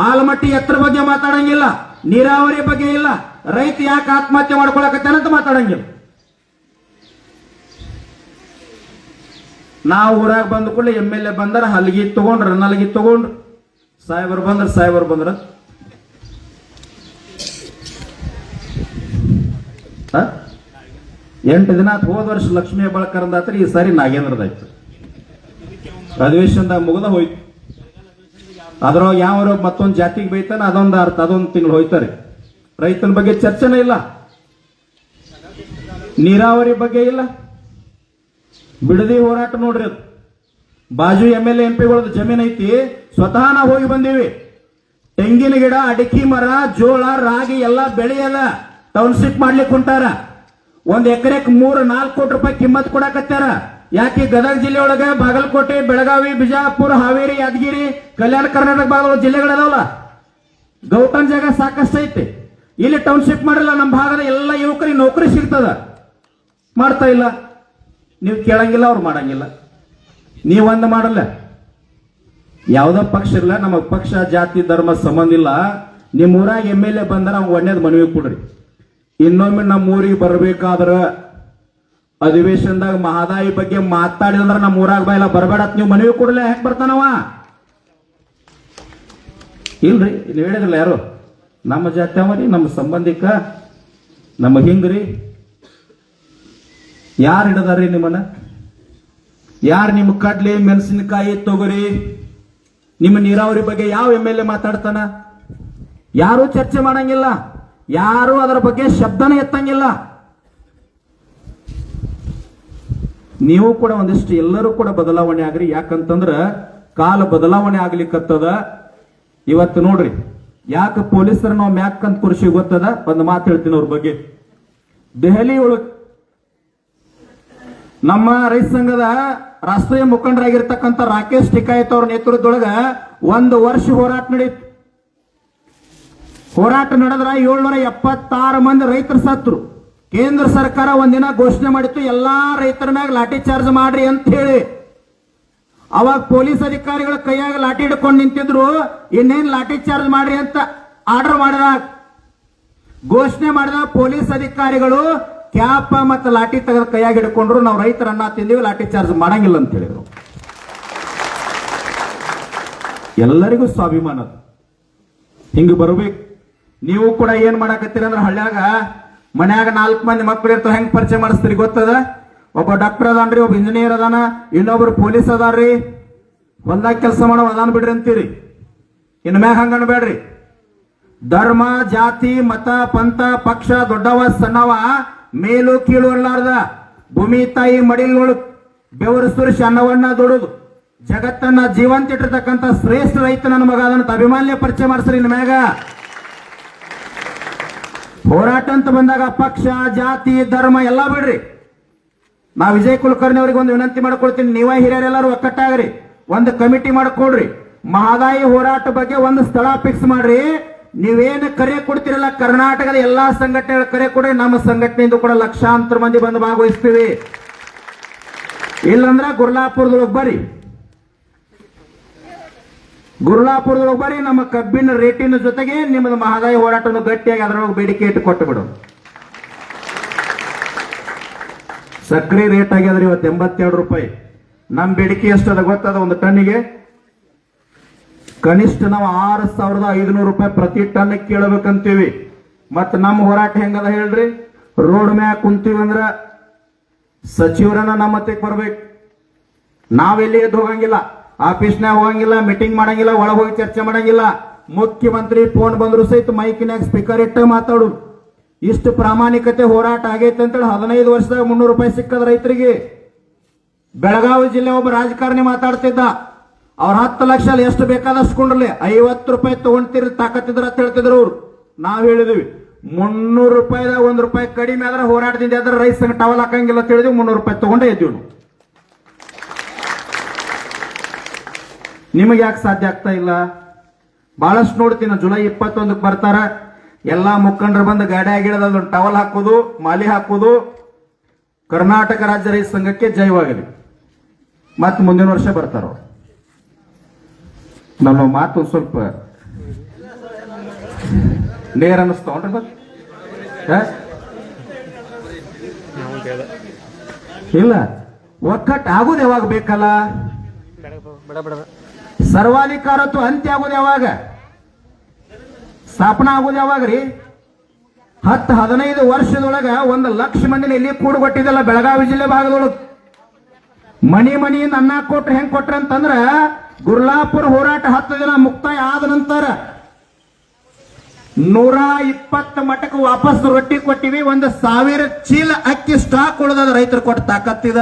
ಆಲಮಟ್ಟಿ ಎತ್ತರ ಬಗ್ಗೆ ಮಾತಾಡಂಗಿಲ್ಲ, ನೀರಾವರಿ ಬಗ್ಗೆ ಇಲ್ಲ, ರೈತ ಯಾಕೆ ಆತ್ಮಹತ್ಯೆ ಮಾಡ್ಕೊಳಕತ್ತೇನಂತ ಮಾತಾಡಂಗಿಲ್ಲ. ನಾವು ಊರಾಗ ಬಂದ ಕೂಡಲೇ MLA ಬಂದರ ಹಲ್ಗಿ ತಗೊಂಡ್ರ, ನಲ್ಗಿ ತಗೊಂಡ್ರು, ಸಾಹೇಬರು ಬಂದ್ರ 8 ದಿನ ಹೋದ ವರ್ಷ ಲಕ್ಷ್ಮೀ ಹೆಬ್ಬಾಳ್ಕರಂದಾತ್ರಿ, ಈ ಸಾರಿ ನಾಗೇಂದ್ರದಾಯ್ತು. ಅಧಿವೇಶನದಾಗ ಮುಗಿದ ಹೋಯ್ತು. ಅದ್ರೊಳಗೆ ಯಾವ ಮತ್ತೊಂದು ಜಾತಿಗೆ ಬೈತಾನ, ಅದೊಂದು ಅರ್ಥ, ಅದೊಂದು ತಿಂಗಳು ಹೋಯ್ತಾರೆ. ರೈತನ ಬಗ್ಗೆ ಚರ್ಚೆನೇ ಇಲ್ಲ, ನೀರಾವರಿ ಬಗ್ಗೆ ಇಲ್ಲ, ಬಿಡದಿ ಹೋರಾಟ ನೋಡ್ರಿ. ಅದು ಬಾಜು MLA MP ಜಮೀನ್ ಐತಿ, ಸ್ವತಃ ನಾವು ಹೋಗಿ ಬಂದೀವಿ. ತೆಂಗಿನ ಗಿಡ, ಅಡಿಕೆ ಮರ, ಜೋಳ, ರಾಗಿ ಎಲ್ಲ ಬೆಳೆಯಲ್ಲ ಟೌನ್ಶಿಪ್ ಮಾಡ್ಲಿಕ್ಕೆ ಹೊಂಟಾರ. 1 ಎಕರೆಕ್ 3-4 ಕೋಟಿ ರೂಪಾಯಿ ಕಿಮ್ಮತ್ ಕೊಡಕತ್ತಾರ. ಯಾಕೆ? ಗದಗ ಜಿಲ್ಲೆಯೊಳಗೆ ಬಾಗಲಕೋಟೆ, ಬೆಳಗಾವಿ, ಬಿಜಾಪುರ, ಹಾವೇರಿ, ಯಾದಗಿರಿ, ಕಲ್ಯಾಣ ಕರ್ನಾಟಕ ಭಾಗದ ಜಿಲ್ಲೆಗಳದಾವಲ್ಲ, ಗೌಟನ್ ಜಾಗ ಸಾಕಷ್ಟು ಐತಿ. ಇಲ್ಲಿ ಟೌನ್ಶಿಪ್ ಮಾಡಿಲ್ಲ. ನಮ್ಮ ಭಾಗದ ಎಲ್ಲ ಯುವಕರಿಗೆ ನೌಕರಿ ಸಿಗ್ತದ, ಮಾಡ್ತಾ ಇಲ್ಲ. ನೀವು ಕೇಳಂಗಿಲ್ಲ, ಅವ್ರು ಮಾಡಂಗಿಲ್ಲ. ನೀವೊಂದು ಮಾಡಲ್ಲ, ಯಾವ್ದೋ ಪಕ್ಷ ಇಲ್ಲ, ನಮ್ಮ ಪಕ್ಷ ಜಾತಿ ಧರ್ಮ ಸಂಬಂಧ ಇಲ್ಲ. ನಿಮ್ಮ ಊರಾಗ MLA ಬಂದ್ರ ಅವ್ನು ಒಣ್ಣೆದ್ ಮನವಿ ಕೊಡ್ರಿ. ಇನ್ನೊಮ್ಮೆ ನಮ್ಮ ಊರಿಗೆ ಬರ್ಬೇಕಾದ್ರ ಅಧಿವೇಶನದಾಗ ಮಹದಾಯಿ ಬಗ್ಗೆ ಮಾತಾಡಿದ್ರ ನಮ್ಮ ಊರಾಗ ಬಾಯಿಲ್ಲ ಬರಬೇಡ ನೀವು ಮನವಿ ಕೊಡ್ಲೆ. ಹೆಂಗ್ ಬರ್ತಾನವ? ಇಲ್ರಿ, ಇಲ್ಲಿ ಹೇಳಿದ್ರಲ್ಲ ಯಾರು, ನಮ್ಮ ಜಾತಿ ಅವರಿ, ನಮ್ಮ ಸಂಬಂಧಿಕ, ನಮ್ಮ ಹಿಂಗ್ರಿ. ಯಾರು ಹಿಡದಾರ್ರಿ ನಿಮ್ಮನ್ನ? ಯಾರು ನಿಮ್ಮ ಕಡ್ಲಿ ಮೆಣಸಿನಕಾಯಿ ತೊಗರಿ ನಿಮ್ಮ ನೀರಾವರಿ ಬಗ್ಗೆ ಯಾವ MLA ಮಾತಾಡ್ತಾನ? ಯಾರು ಚರ್ಚೆ ಮಾಡಂಗಿಲ್ಲ, ಯಾರು ಅದರ ಬಗ್ಗೆ ಶಬ್ದನೇ ಎತ್ತಂಗಿಲ್ಲ. ನೀವು ಕೂಡ ಒಂದಿಷ್ಟು ಎಲ್ಲರೂ ಕೂಡ ಬದಲಾವಣೆ ಆಗ್ರಿ. ಯಾಕಂತಂದ್ರ ಕಾಲ ಬದಲಾವಣೆ ಆಗ್ಲಿಕ್ಕತ್ತದ. ಇವತ್ತು ನೋಡ್ರಿ, ಯಾಕೆ ಪೊಲೀಸರ ನಾವು ಮ್ಯಾಕ್ಕಂತ ಕುರ್ಸಿ ಗೊತ್ತದ? ಒಂದು ಮಾತು ಹೇಳ್ತೀನಿ ಅವ್ರ ಬಗ್ಗೆ. ದೆಹಲಿ ಒಳಗ್ ನಮ್ಮ ರೈತ ಸಂಘದ ರಾಷ್ಟ್ರೀಯ ಮುಖಂಡರಾಗಿರ್ತಕ್ಕಂಥ ರಾಕೇಶ್ ಟಿಕಾಯತ್ ಅವ್ರ ನೇತೃತ್ವದೊಳಗ 1 ವರ್ಷ ಹೋರಾಟ ನಡೆಯಿತು. ಹೋರಾಟ ನಡೆದ್ರ 776 ಮಂದಿ ರೈತರು ಸತ್ರು. ಕೇಂದ್ರ ಸರ್ಕಾರ ಒಂದಿನ ಘೋಷಣೆ ಮಾಡಿತ್ತು, ಎಲ್ಲಾ ರೈತರ ಮ್ಯಾಗ ಲಾಠಿ ಚಾರ್ಜ್ ಮಾಡ್ರಿ ಅಂತ ಹೇಳಿ. ಅವಾಗ ಪೊಲೀಸ್ ಅಧಿಕಾರಿಗಳ ಕೈಯಾಗ ಲಾಠಿ ಹಿಡ್ಕೊಂಡು ನಿಂತಿದ್ರು. ಇನ್ನೇನ್ ಲಾಠಿ ಚಾರ್ಜ್ ಮಾಡ್ರಿ ಅಂತ ಆರ್ಡರ್ ಮಾಡಿದಾಗ, ಘೋಷಣೆ ಮಾಡಿದ ಪೊಲೀಸ್ ಅಧಿಕಾರಿಗಳು ಕ್ಯಾಪ ಮತ್ತು ಲಾಠಿ ತೆಗೆದು ಕೈಯಾಗ ಹಿಡ್ಕೊಂಡ್ರು. ನಾವು ರೈತರನ್ನ ತಿಂದೀವಿ, ಲಾಠಿ ಚಾರ್ಜ್ ಮಾಡಂಗಿಲ್ಲ ಅಂತ ಹೇಳಿದ್ರು. ಎಲ್ಲರಿಗೂ ಸ್ವಾಭಿಮಾನ ಹಿಂಗ ಬರ್ಬೇಕು. ನೀವು ಕೂಡ ಏನ್ ಮಾಡಾಕತ್ತೀರಿ ಅಂದ್ರೆ, ಹಳ್ಳ್ಯಾಗ ಮನ್ಯಾಗ 4 ಮಂದಿ ಮಕ್ಕಳು ಇರ್ತಾವ, ಹೆಂಗ್ ಪರಿಚಯ ಮಾಡಿಸ್ತೀರಿ ಗೊತ್ತದ? ಒಬ್ಬ ಡಾಕ್ಟರ್ ಅದಾನ್ರಿ, ಒಬ್ಬ ಇಂಜಿನಿಯರ್ ಅದಾನ, ಇನ್ನೊಬ್ರು ಪೊಲೀಸ್ ಅದಾರ್ರಿ, ಹೊಲ್ದಾಗ ಕೆಲಸ ಮಾಡೋ ಅದಾನ್ ಬಿಡ್ರಿ ಅಂತೀರಿ. ಇನ್ ಮ್ಯಾಗ ಹಂಗ ಅನ್ಬೇಡ್ರಿ. ಧರ್ಮ, ಜಾತಿ, ಮತ, ಪಂಥ, ಪಕ್ಷ, ದೊಡ್ಡವ ಸಣ್ಣವ ಮೇಲು ಕೀಳು ಅಲ್ಲಾರ್ದ ಭೂಮಿ ತಾಯಿ ಮಡಿಲೊಳಗ್ ಬೆವರು ಸುರಿಸಿ ಅನ್ನವನ್ನ ದುಡುದು ಜಗತ್ತನ್ನ ಜೀವಂತ ಇಟ್ಟಿರ್ತಕ್ಕಂಥ ಶ್ರೇಷ್ಠ ರೈತ ನನ್ನ ಮಗ ಅದನ್ನ ಅಭಿಮಾನ್ಯ ಪರಿಚಯ ಮಾಡಿಸ್ರಿ. ಇನ್ ಮ್ಯಾಗ ಹೋರಾಟ ಅಂತ ಬಂದಾಗ ಪಕ್ಷ, ಜಾತಿ, ಧರ್ಮ ಎಲ್ಲ ಬಿಡ್ರಿ. ನಾ ವಿಜಯ್ ಕುಲಕರ್ಣಿ ಅವರಿಗೆ ಒಂದು ವಿನಂತಿ ಮಾಡ್ಕೊಳ್ತೀನಿ, ನೀವ ಹಿರಿಯರೆಲ್ಲರೂ ಒಕ್ಕಟ್ಟಾಗ್ರಿ, ಒಂದು ಕಮಿಟಿ ಮಾಡ್ಕೊಡ್ರಿ. ಮಹದಾಯಿ ಹೋರಾಟ ಬಗ್ಗೆ ಒಂದು ಸ್ಥಳ ಫಿಕ್ಸ್ ಮಾಡ್ರಿ. ನೀವೇನು ಕರೆ ಕೊಡ್ತಿರಲ್ಲ, ಕರ್ನಾಟಕದ ಎಲ್ಲಾ ಸಂಘಟನೆಗಳ ಕರೆ ಕೊಡ್ರಿ. ನಮ್ಮ ಸಂಘಟನೆಯಿಂದ ಕೂಡ ಲಕ್ಷಾಂತರ ಮಂದಿ ಬಂದು ಭಾಗವಹಿಸ್ತೀವಿ. ಇಲ್ಲಂದ್ರ ಗುರ್ಲಾಪುರದೊಳಗೆ ಬರ್ರಿ, ಗುರ್ಲಾಪುರದೊಳಗೆ ಬರ್ರಿ. ನಮ್ಮ ಕಬ್ಬಿನ ರೇಟಿನ ಜೊತೆಗೆ ನಿಮ್ಮದು ಮಹದಾಯಿ ಹೋರಾಟವನ್ನು ಗಟ್ಟಿಯಾಗಿ ಅದರೊಳಗೆ ಬೇಡಿಕೆ ಇಟ್ಟು ಕೊಟ್ಟು ಬಿಡು. ಸಕ್ರೆ ರೇಟ್ ಆಗ್ಯದ್ರಿ ಇವತ್ತು 82 ರೂಪಾಯಿ. ನಮ್ಮ ಬೇಡಿಕೆ ಎಷ್ಟದ ಗೊತ್ತದ? ಒಂದು ಟನ್ನಿಗೆ ಕನಿಷ್ಠ ನಾವು 6,500 ರೂಪಾಯಿ ಪ್ರತಿ ಟನ್ ಕೇಳಬೇಕಂತೀವಿ. ಮತ್ ನಮ್ಮ ಹೋರಾಟ ಹೆಂಗದ ಹೇಳ್ರಿ? ರೋಡ್ ಮ್ಯಾಗ ಕುಂತೀವಿ ಅಂದ್ರ ಸಚಿವರನ್ನ ನಮ್ಮ ಹತ್ತಿಗೆ ಬರ್ಬೇಕು. ನಾವೆಲ್ಲಿ ಎದ್ದು ಹೋಗಂಗಿಲ್ಲ, ಆಫೀಸ್ನಾಗ ಹೋಗಂಗಿಲ್ಲ, ಮೀಟಿಂಗ್ ಮಾಡಂಗಿಲ್ಲ, ಒಳಗೆ ಹೋಗಿ ಚರ್ಚೆ ಮಾಡಂಗಿಲ್ಲ. ಮುಖ್ಯಮಂತ್ರಿ ಫೋನ್ ಬಂದ್ರು ಸಹಿತ ಮೈಕಿನಾಗ ಸ್ಪೀಕರ್ ಇಟ್ಟ ಮಾತಾಡು. ಇಷ್ಟು ಪ್ರಾಮಾಣಿಕತೆ ಹೋರಾಟ ಆಗೈತೆ ಅಂತೇಳಿ 15 ವರ್ಷದಾಗ 300 ರೂಪಾಯಿ ಸಿಕ್ಕದ ರೈತರಿಗೆ. ಬೆಳಗಾವಿ ಜಿಲ್ಲೆ ಒಬ್ಬ ರಾಜಕಾರಣಿ ಮಾತಾಡ್ತಿದ್ದ, ಅವ್ರ 10 ಲಕ್ಷ ಎಷ್ಟು ಬೇಕಾದಷ್ಟು ಕೊಂಡ್ರಲಿ, 50 ರೂಪಾಯಿ ತಗೊಂಡ್ತಿರ್ ತಾಕತ್ತಿದ್ರ ಅಂತ ಹೇಳ್ತಿದ್ರು ಅವ್ರು. ನಾವ್ ಹೇಳಿದ್ವಿ 300 ರೂಪಾಯಿದಾಗ 1 ರೂಪಾಯಿ ಕಡಿಮೆ ಆದ್ರೆ ಹೋರಾಟದಿಂದ ಆದ್ರೆ ರೈತ ಸಂಘ ಟವಲ್ ಹಾಕಂಗಿಲ್ಲ ಅಂತ ಹೇಳಿದ್ವಿ. 300 ರೂಪಾಯಿ ತಗೊಂಡೇ ಇದ್ದೀವಿ ನಾವು. ನಿಮಗೆ ಯಾಕೆ ಸಾಧ್ಯ ಆಗ್ತಾ ಇಲ್ಲ? ಬಹಳಷ್ಟು ನೋಡ್ತೀನಿ, ಜುಲೈ 21ಕ್ಕೆ ಬರ್ತಾರ, ಎಲ್ಲಾ ಮುಖಂಡರು ಬಂದು ಗಾಡಿ ಆಗಿಡೋದು, ಅದೊಂದು ಟವಲ್ ಹಾಕೋದು, ಮಾಲಿ ಹಾಕೋದು, ಕರ್ನಾಟಕ ರಾಜ್ಯ ರೈತ ಸಂಘಕ್ಕೆ ಜಯವಾಗಲಿ. ಮತ್ತೆ ಮುಂದಿನ ವರ್ಷ ಬರ್ತಾರ. ನಮ್ಮ ಮಾತು ಸ್ವಲ್ಪ ನೇರ ಅನ್ನಿಸ್ತಾವ್ರಿ. ಇಲ್ಲ, ಒಕ್ಕಟ್ಟು ಆಗೋದು ಯಾವಾಗ ಬೇಕಲ್ಲ? ಸರ್ವಾಧಿಕಾರತ್ವ ಅಂತ್ಯ ಆಗೋದು ಯಾವಾಗ? ಸ್ಥಾಪನಾ ಆಗೋದು ಯಾವಾಗ್ರಿ? 10-15 ವರ್ಷದೊಳಗ 1 ಲಕ್ಷ ಮಂದಿನ ಎಲ್ಲಿ ಕೂಡುಗೊಟ್ಟಿದ್ದಲ್ಲ ಬೆಳಗಾವಿ ಜಿಲ್ಲೆ ಭಾಗದೊಳಗೆ. ಮನಿಯಿಂದ ಅನ್ನ ಕೊಟ್ರೆ ಹೆಂಗ್ ಕೊಟ್ರ ಅಂತಂದ್ರ, ಗುರ್ಲಾಪುರ ಹೋರಾಟ 10 ದಿನ ಮುಕ್ತಾಯ ಆದ ನಂತರ 120 ಮಠಕ್ಕೆ ವಾಪಸ್ ರೊಟ್ಟಿ ಕೊಟ್ಟಿವಿ. 1,000 ಚೀಲ ಅಕ್ಕಿ ಸ್ಟಾಕ್ ಉಳಿದ ರೈತರು ಕೊಟ್ಟ ತಾಕತ್ತಿದ.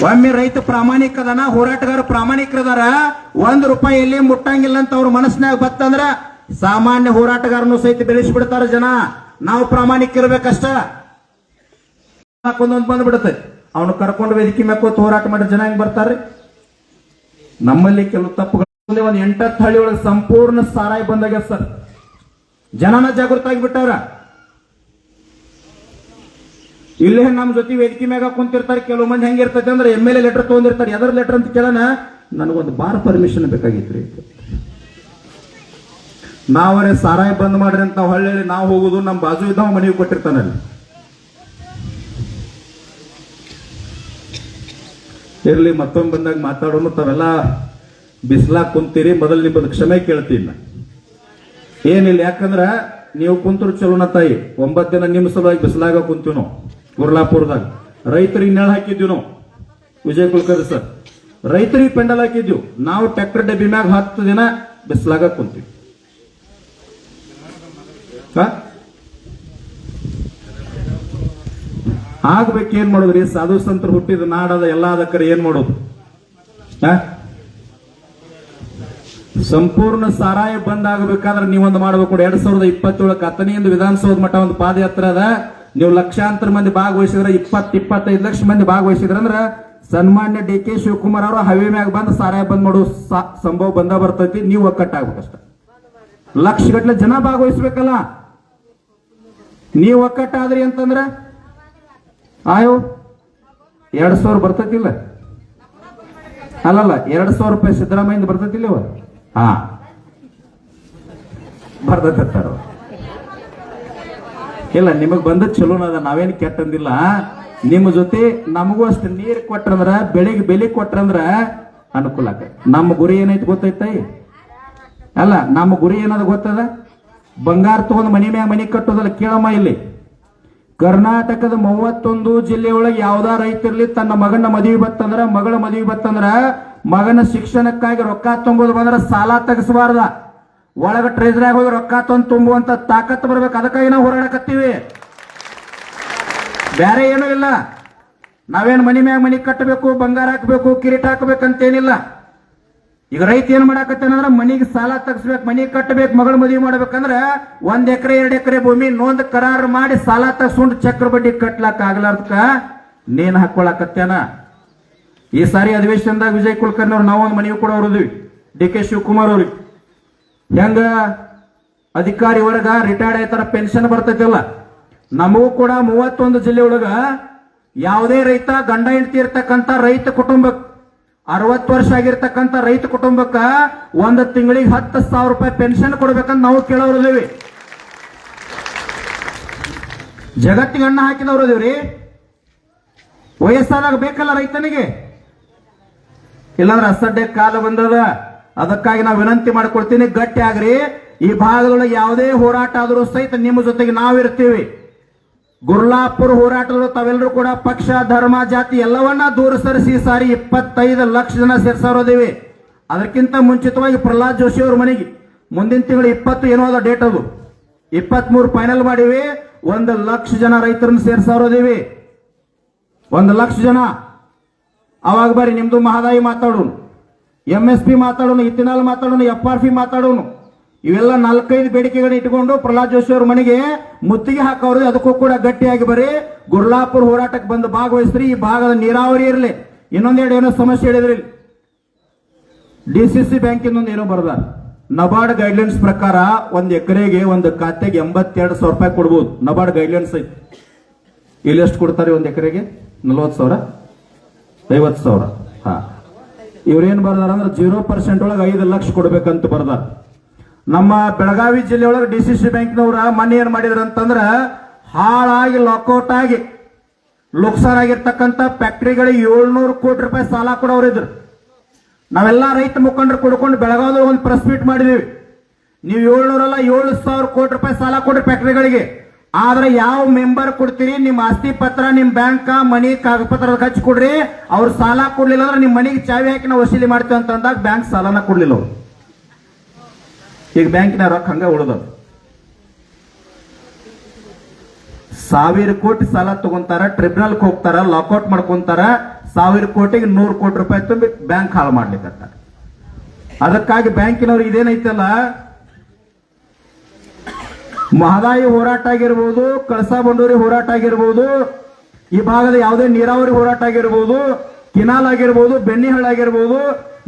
ಒಮ್ಮೆ ರೈತ ಪ್ರಾಮಾಣಿಕದನ, ಹೋರಾಟಗಾರ ಪ್ರಾಮಾಣಿಕರದಾರ, 1 ರೂಪಾಯಿ ಎಲ್ಲಿ ಮುಟ್ಟಂಗಿಲ್ಲ ಅಂತ ಅವ್ರ ಮನಸ್ಸಿನಾಗ ಬತ್ತಂದ್ರ ಸಾಮಾನ್ಯ ಹೋರಾಟಗಾರನು ಸಹಿತ ಬೆಳೆಸಿಬಿಡ್ತಾರ ಜನ. ನಾವು ಪ್ರಾಮಾಣಿಕರಿರ್ಬೇಕಷ್ಟ. ಒಂದೊಂದು ಬಂದ್ಬಿಡುತ್ತೆ, ಅವನು ಕರ್ಕೊಂಡು ವೇದಿಕೆ ಮೇಲೆ ಕೂತು ಹೋರಾಟ ಮಾಡಿದ ಜನ ಹೆಂಗ್ ಬರ್ತಾರ್ರಿ? ನಮ್ಮಲ್ಲಿ ಕೆಲವು ತಪ್ಪುಗಳು. 1 8 ಹಳ್ಳಿ ಒಳಗೆ ಸಂಪೂರ್ಣ ಸಾರಾಯಿ ಬಂದಾಗ್ಯ ಸರ್. ಜನನ ಜಾಗೃತ ಆಗಿಬಿಟ್ಟವ್ರ. ಇಲ್ಲೇ ನಮ್ಮ ಜೊತೆ ವೇದಿಕೆ ಮ್ಯಾಗ ಕುಂತಿರ್ತಾರೆ. ಕೆಲವು ಮಂದಿ ಹೆಂಗಿರ್ತೈತೆ ಅಂದ್ರೆ MLA ಲೆಟರ್ ತಗೊಂಡಿರ್ತಾರೆ. ಎದರ್ ಲೆಟರ್ ಅಂತ ಕೇಳೋಣ, ನನಗೊಂದು ಬಾರ್ ಪರ್ಮಿಷನ್ ಬೇಕಾಗಿತ್ರಿ. ನಾವರೇ ಸಾರಾಯಿ ಬಂದ್ ಮಾಡ್ರಿ ಅಂತ ಹೊಳ್ಳಿ ನಾವು ಹೋಗುದು, ನಮ್ಮ ಬಾಜು ಇದ್ದವ ಮನೆಗೆ ಕೊಟ್ಟಿರ್ತಾನಲ್ಲಿ. ಇರ್ಲಿ, ಮತ್ತೊಮ್ಮೆ ಬಂದಾಗ ಮಾತಾಡೋಣ. ತಾವೆಲ್ಲ ಬಿಸಿಲಾಗ ಕುಂತೀರಿ, ಮೊದಲು ನಿಮ್ಮದು ಕ್ಷಮೆ ಕೇಳ್ತೀನಿ. ಏನಿಲ್ಲ, ಯಾಕಂದ್ರ ನೀವು ಕುಂತರು ಚಲೋನ ತಾಯಿ. 9 ದಿನ ನಿಮ್ಮ ಸಲುವಾಗಿ ಬಿಸಿಲಾಗ ಕುಂತೀವಿ ನಾವು ಗುರ್ಲಾಪುರದಾಗ. ರೈತರಿಗೆ ನೆಳ ಹಾಕಿದ್ವಿ ನಾವು, ವಿಜಯ್ ಕುಲಕರ್ಣಿ ಸರ್. ರೈತರಿಗೆ ಪೆಂಡಲ್ ಹಾಕಿದ್ವಿ ನಾವು. ಟ್ರ್ಯಾಕ್ಟರ್ ಡಬ್ಬಿ ಮ್ಯಾಗ 10 ದಿನ ಬಿಸಿಲಾಗ ಕುಂತೀವಿ. ಆಗ್ಬೇಕೇನ್ ಮಾಡೋದ್ರಿ? ಸಾಧು ಸಂತರು ಹುಟ್ಟಿದ ನಾಡದ ಎಲ್ಲ ಅದಕ್ಕರೆ ಏನ್ ಮಾಡೋದು? ಸಂಪೂರ್ಣ ಸಾರಾಯ ಬಂದ್ ಆಗಬೇಕಾದ್ರೆ ನೀವೊಂದು ಮಾಡ್ಬೇಕು. 2027 ಅಥಣಿಯಿಂದ ವಿಧಾನಸೌಧ ಮಠ ಒಂದು ಪಾದಯಾತ್ರೆ ಅದ. ನೀವು ಲಕ್ಷಾಂತರ ಮಂದಿ ಭಾಗವಹಿಸಿದ್ರೆ, 20-25 ಲಕ್ಷ ಮಂದಿ ಭಾಗವಹಿಸಿದ್ರಂದ್ರ ಸನ್ಮಾನ್ಯ DK ಶಿವಕುಮಾರ್ ಅವರು ಹವೆ ಮ್ಯಾಗ ಬಂದು ಸಾರಾಯ ಬಂದ್ ಮಾಡೋ ಸಂಭವ ಬಂದ ಬರ್ತೈತಿ. ನೀವು ಒಕ್ಕಟ್ಟಾಗ್ಬೇಕಷ್ಟ. ಲಕ್ಷಗಟ್ಲೆ ಜನ ಭಾಗವಹಿಸ್ಬೇಕಲ್ಲ. ನೀವು ಒಕ್ಕಟ್ಟಾದ್ರಿ ಅಂತಂದ್ರ ಆಯೋ 2,000 ಬರ್ತೈತಿಲ್ಲ? ಅಲ್ಲಲ್ಲ, 2,000 ರೂಪಾಯಿ ಸಿದ್ದರಾಮಯ್ಯ ಬರ್ತೈತಿಲ್ಲ? ಹಾ, ಬರ್ತೈತಾರ. ಇಲ್ಲ, ನಿಮಗ್ ಬಂದ ಚಲೋನ ಅದ, ನಾವೇನು ಕೆಟ್ಟಂದಿಲ್ಲ. ನಿಮ್ಮ ಜೊತೆ ನಮಗೂ ಅಷ್ಟು ನೀರು ಕೊಟ್ರಂದ್ರ, ಬೆಳಿಗ್ಗೆ ಬೆಲೆ ಕೊಟ್ರಂದ್ರ ಅನುಕೂಲ ಆಗ. ನಮ್ಮ ಗುರಿ ಏನೈತಿ ಗೊತ್ತೈತಿ? ಅಲ್ಲ, ನಮ್ಮ ಗುರಿ ಏನದ ಗೊತ್ತದ? ಬಂಗಾರ ತಗೊಂಡ್ ಮನಿ ಮ್ಯಾಗ ಮನಿ ಕಟ್ಟೋದಲ್ಲ. ಕೇಳಮ್ಮ, ಇಲ್ಲಿ ಕರ್ನಾಟಕದ 31 ಜಿಲ್ಲೆಯೊಳಗೆ ಯಾವ್ದಾ ರೈತರ್ಲಿ ತನ್ನ ಮಗನ ಮದುವೆ ಬತ್ತಂದ್ರ, ಮಗಳ ಮದುವೆ ಬತ್ತಂದ್ರ, ಮಗನ ಶಿಕ್ಷಣಕ್ಕಾಗಿ ರೊಕ್ಕ ತುಂಬೋದು ಬಂದ್ರ ಸಾಲ ತೆಗಿಸಬಾರ್ದ. ಒಳಗ ಟ್ರೆಜರಿಯಾಗ ಹೋಗಿ ರೊಕ್ಕ ತುಂಬುವಂತ ತಾಕತ್ತು ಬರ್ಬೇಕು. ಅದಕ್ಕಾಗಿ ನಾವು ಹೋರಾಡಕತ್ತೀವಿ, ಬೇರೆ ಏನೂ ಇಲ್ಲ. ನಾವೇನ್ ಮನಿ ಮ್ಯಾಗ ಮನಿ ಕಟ್ಟಬೇಕು, ಬಂಗಾರ ಹಾಕಬೇಕು, ಕಿರೀಟ ಹಾಕಬೇಕಂತೇನಿಲ್ಲ. ಈಗ ರೈತ ಏನ್ ಮಾಡಾಕತ್ತೇನಂದ್ರ ಮನಿಗೆ ಸಾಲ ತಗ್ಸ್ಬೇಕು, ಮನಿ ಕಟ್ಟಬೇಕು, ಮಗಳ ಮದುವೆ ಮಾಡ್ಬೇಕಂದ್ರ 1 ಎಕರೆ 2 ಎಕರೆ ಭೂಮಿ ನೋಂದ್ ಕರಾರು ಮಾಡಿ ಸಾಲ ತಗ್ಸ್ಕೊಂಡು ಚಕ್ರ ಬಡ್ಡಿ ಕಟ್ಲಾಕ ಆಗ್ಲಾರ್ದಕ್ಕ ನೇನ್ ಹಾಕೊಳಕತ್ತೇನ. ಈ ಸಾರಿ ಅಧಿವೇಶನದಾಗ ವಿಜಯ್ ಕುಲಕರ್ಣಿ ಅವ್ರು ನಾವೊಂದು ಮನವಿ ಕೂಡ ಹೊರದ್ವಿ. DK ಶಿವಕುಮಾರ್ ಅವ್ರಿಗೆ ಹೆಂಗ ಅಧಿಕಾರಿ ವರ್ಗ ರಿಟೈರ್ಡ್ ಆಯ್ತಾರ ಪೆನ್ಷನ್ ಬರ್ತೈತಿಲ್ಲ, ನಮಗೂ ಕೂಡ 31 ಜಿಲ್ಲೆ ಒಳಗ ಯಾವುದೇ ರೈತ ಗಂಡ ಹೆಂಡತಿ ಇರ್ತಕ್ಕಂಥ ರೈತ ಕುಟುಂಬಕ್ಕೆ 60 ವರ್ಷ ಆಗಿರ್ತಕ್ಕಂಥ ರೈತ ಕುಟುಂಬಕ್ಕ 1 ತಿಂಗಳಿಗೆ 10,000 ರೂಪಾಯಿ ಪೆನ್ಷನ್ ಕೊಡ್ಬೇಕಂತ ನಾವು ಕೇಳೋರಿದ್ದೀವಿ. ಜಗತ್ತಿಗೆ ಅನ್ನ ಹಾಕಿದವ್ರು ಇದೀವ್ರಿ. ವಯಸ್ಸಾದಾಗ ಬೇಕಲ್ಲ ರೈತನಿಗೆ, ಇಲ್ಲಾಂದ್ರೆ ಅಸಡ್ಡೆ ಕಾಲ ಬಂದದ. ಅದಕ್ಕಾಗಿ ನಾವು ವಿನಂತಿ ಮಾಡ್ಕೊಳ್ತೀನಿ, ಗಟ್ಟಿ ಆಗ್ರಿ. ಈ ಭಾಗದೊಳಗೆ ಯಾವುದೇ ಹೋರಾಟ ಆದರೂ ಸಹಿತ ನಿಮ್ಮ ಜೊತೆಗೆ ನಾವಿರ್ತೀವಿ. ಗುರ್ಲಾಪುರ ಹೋರಾಟಗಳು ತಾವೆಲ್ಲರೂ ಕೂಡ ಪಕ್ಷ, ಧರ್ಮ, ಜಾತಿ ಎಲ್ಲವನ್ನ ದೂರ ಸರಿಸಿ ಸಾರಿ 25 ಲಕ್ಷ ಜನ ಸೇರ್ಸಾರೋದೇವಿ. ಅದಕ್ಕಿಂತ ಮುಂಚಿತವಾಗಿ ಪ್ರಹ್ಲಾದ್ ಜೋಶಿ ಅವ್ರ ಮನೆಗೆ ಮುಂದಿನ ತಿಂಗಳು 20 ಏನೋ ಅದ ಡೇಟ್, ಅದು 23 ಫೈನಲ್ ಮಾಡಿವಿ. 1 ಲಕ್ಷ ಜನ ರೈತರನ್ನು ಸೇರ್ಸಾರೋದೇವಿ. 1 ಲಕ್ಷ ಜನ. ಅವಾಗ ಬರ್ರಿ, ನಿಮ್ದು ಮಹದಾಯಿ ಮಾತಾಡೋಣ, MSP ಮಾತಾಡೋಣ, ಇಥಿನಾಲ್ ಮಾತಾಡೋಣ, FRP ಮಾತಾಡೋಣ. ಇವೆಲ್ಲ 4-5 ಬೇಡಿಕೆಗಳನ್ನ ಇಟ್ಕೊಂಡು ಪ್ರಹ್ಲಾದ್ ಜೋಶಿ ಅವ್ರ ಮನೆಗೆ ಮುತ್ತಿಗೆ ಹಾಕೋರು. ಅದಕ್ಕೂ ಕೂಡ ಗಟ್ಟಿಯಾಗಿ ಬರ್ರಿ, ಗುರ್ಲಾಪುರ ಹೋರಾಟಕ್ಕೆ ಬಂದು ಭಾಗವಹಿಸ್ರಿ. ಈ ಭಾಗದ ನೀರಾವರಿ ಇರಲಿ. ಇನ್ನೊಂದೆರಡು ಏನೋ ಸಮಸ್ಯೆ ಹೇಳಿದ್ರಿ, DCC ಬ್ಯಾಂಕಿಂದ ಏನೋ ಬರ್ದ. ನಬಾರ್ಡ್ ಗೈಡ್ಲೈನ್ಸ್ ಪ್ರಕಾರ 1 ಎಕರೆಗೆ 1 ಖಾತೆಗೆ 82,000 ರೂಪಾಯಿ ಕೊಡ್ಬೋದು. ನಬಾರ್ಡ್ ಗೈಡ್ಲೈನ್ಸ್ ಐತಿ. ಇಲ್ಲಿ ಎಷ್ಟು ಕೊಡ್ತಾರೆ? 1 ಎಕರೆಗೆ 40,000, 50,000. ಹಾ, ಇವ್ರೇನ್ ಬರ್ದಾರ ಅಂದ್ರೆ 0% ಒಳಗೆ 5 ಲಕ್ಷ ಕೊಡ್ಬೇಕಂತ ಬರ್ದಾರ. ನಮ್ಮ ಬೆಳಗಾವಿ ಜಿಲ್ಲೆಯೊಳಗೆ DCC ಬ್ಯಾಂಕ್ನವ್ರ ಮನೆ ಏನ್ ಮಾಡಿದ್ರ ಅಂತಂದ್ರ, ಹಾಳಾಗಿ ಲಾಕೌಟ್ ಆಗಿ ಲುಕ್ಸಾನ್ ಆಗಿರ್ತಕ್ಕಂಥ ಫ್ಯಾಕ್ಟರಿಗಳಿಗೆ 700 ಕೋಟಿ ರೂಪಾಯಿ ಸಾಲ ಕೊಡೋರಿದ್ರು. ನಾವೆಲ್ಲ ರೈತ ಮುಖಂಡರು ಕೊಡ್ಕೊಂಡು ಬೆಳಗಾವಿಯಲ್ಲಿ ಒಂದು ಪ್ರೆಸ್ ಮೀಟ್ ಮಾಡಿದೀವಿ. ನೀವು 700 ಅಲ್ಲ 7,000 ಕೋಟಿ ರೂಪಾಯಿ ಸಾಲ ಕೊಡ್ರಿ ಫ್ಯಾಕ್ಟರಿಗಳಿಗೆ. ಆದ್ರೆ ಯಾವ ಮೆಂಬರ್ ಕೊಡ್ತೀರಿ? ನಿಮ್ಮ ಆಸ್ತಿ ಪತ್ರ, ನಿಮ್ ಬ್ಯಾಂಕ್ ಮನಿ ಕಾಗದ ಪತ್ರ ಹಚ್ಚಿ ಕೊಡ್ರಿ. ಅವ್ರು ಸಾಲ ಕೊಡ್ಲಿಲ್ಲ ಅಂದ್ರೆ ನಿಮ್ ಮನೆಗೆ ಚಾವಿ ಹಾಕಿ ನಾವು ವಸೂಲಿ ಮಾಡ್ತೇವೆ ಅಂತ ಅಂದಾಗ ಬ್ಯಾಂಕ್ ಸಾಲನ ಕೊಡ್ಲಿಲ್ಲ ಅವ್ರು. ಈಗ ಬ್ಯಾಂಕಿನ ರೊಕ್ಕ ಹಂಗ ಉಳಿದ 1,000 ಕೋಟಿ ಸಾಲ ತಗೊಂತಾರ, ಟ್ರಿಬ್ಯುನಲ್ಗೆ ಹೋಗ್ತಾರ, ಲಾಕೌಟ್ ಮಾಡ್ಕೊಂತಾರ. 1,000 ಕೋಟಿಗೆ 100 ಕೋಟಿ ರೂಪಾಯಿ ತುಂಬಿ ಬ್ಯಾಂಕ್ ಹಾಳು ಮಾಡ್ಲಿಕ್ಕೆ. ಅದಕ್ಕಾಗಿ ಬ್ಯಾಂಕಿನವ್ರು ಇದೇನೈತಲ್ಲ, ಮಹದಾಯಿ ಹೋರಾಟ ಆಗಿರ್ಬೋದು, ಕಳಸಾ ಬಂಡೂರಿ ಹೋರಾಟ ಆಗಿರ್ಬೋದು, ಈ ಭಾಗದ ಯಾವುದೇ ನೀರಾವರಿ ಹೋರಾಟ ಆಗಿರ್ಬೋದು, ಕಿನಾಲ್ ಆಗಿರ್ಬೋದು, ಬೆಣ್ಣಿಹಳ್ಳ ಆಗಿರ್ಬೋದು,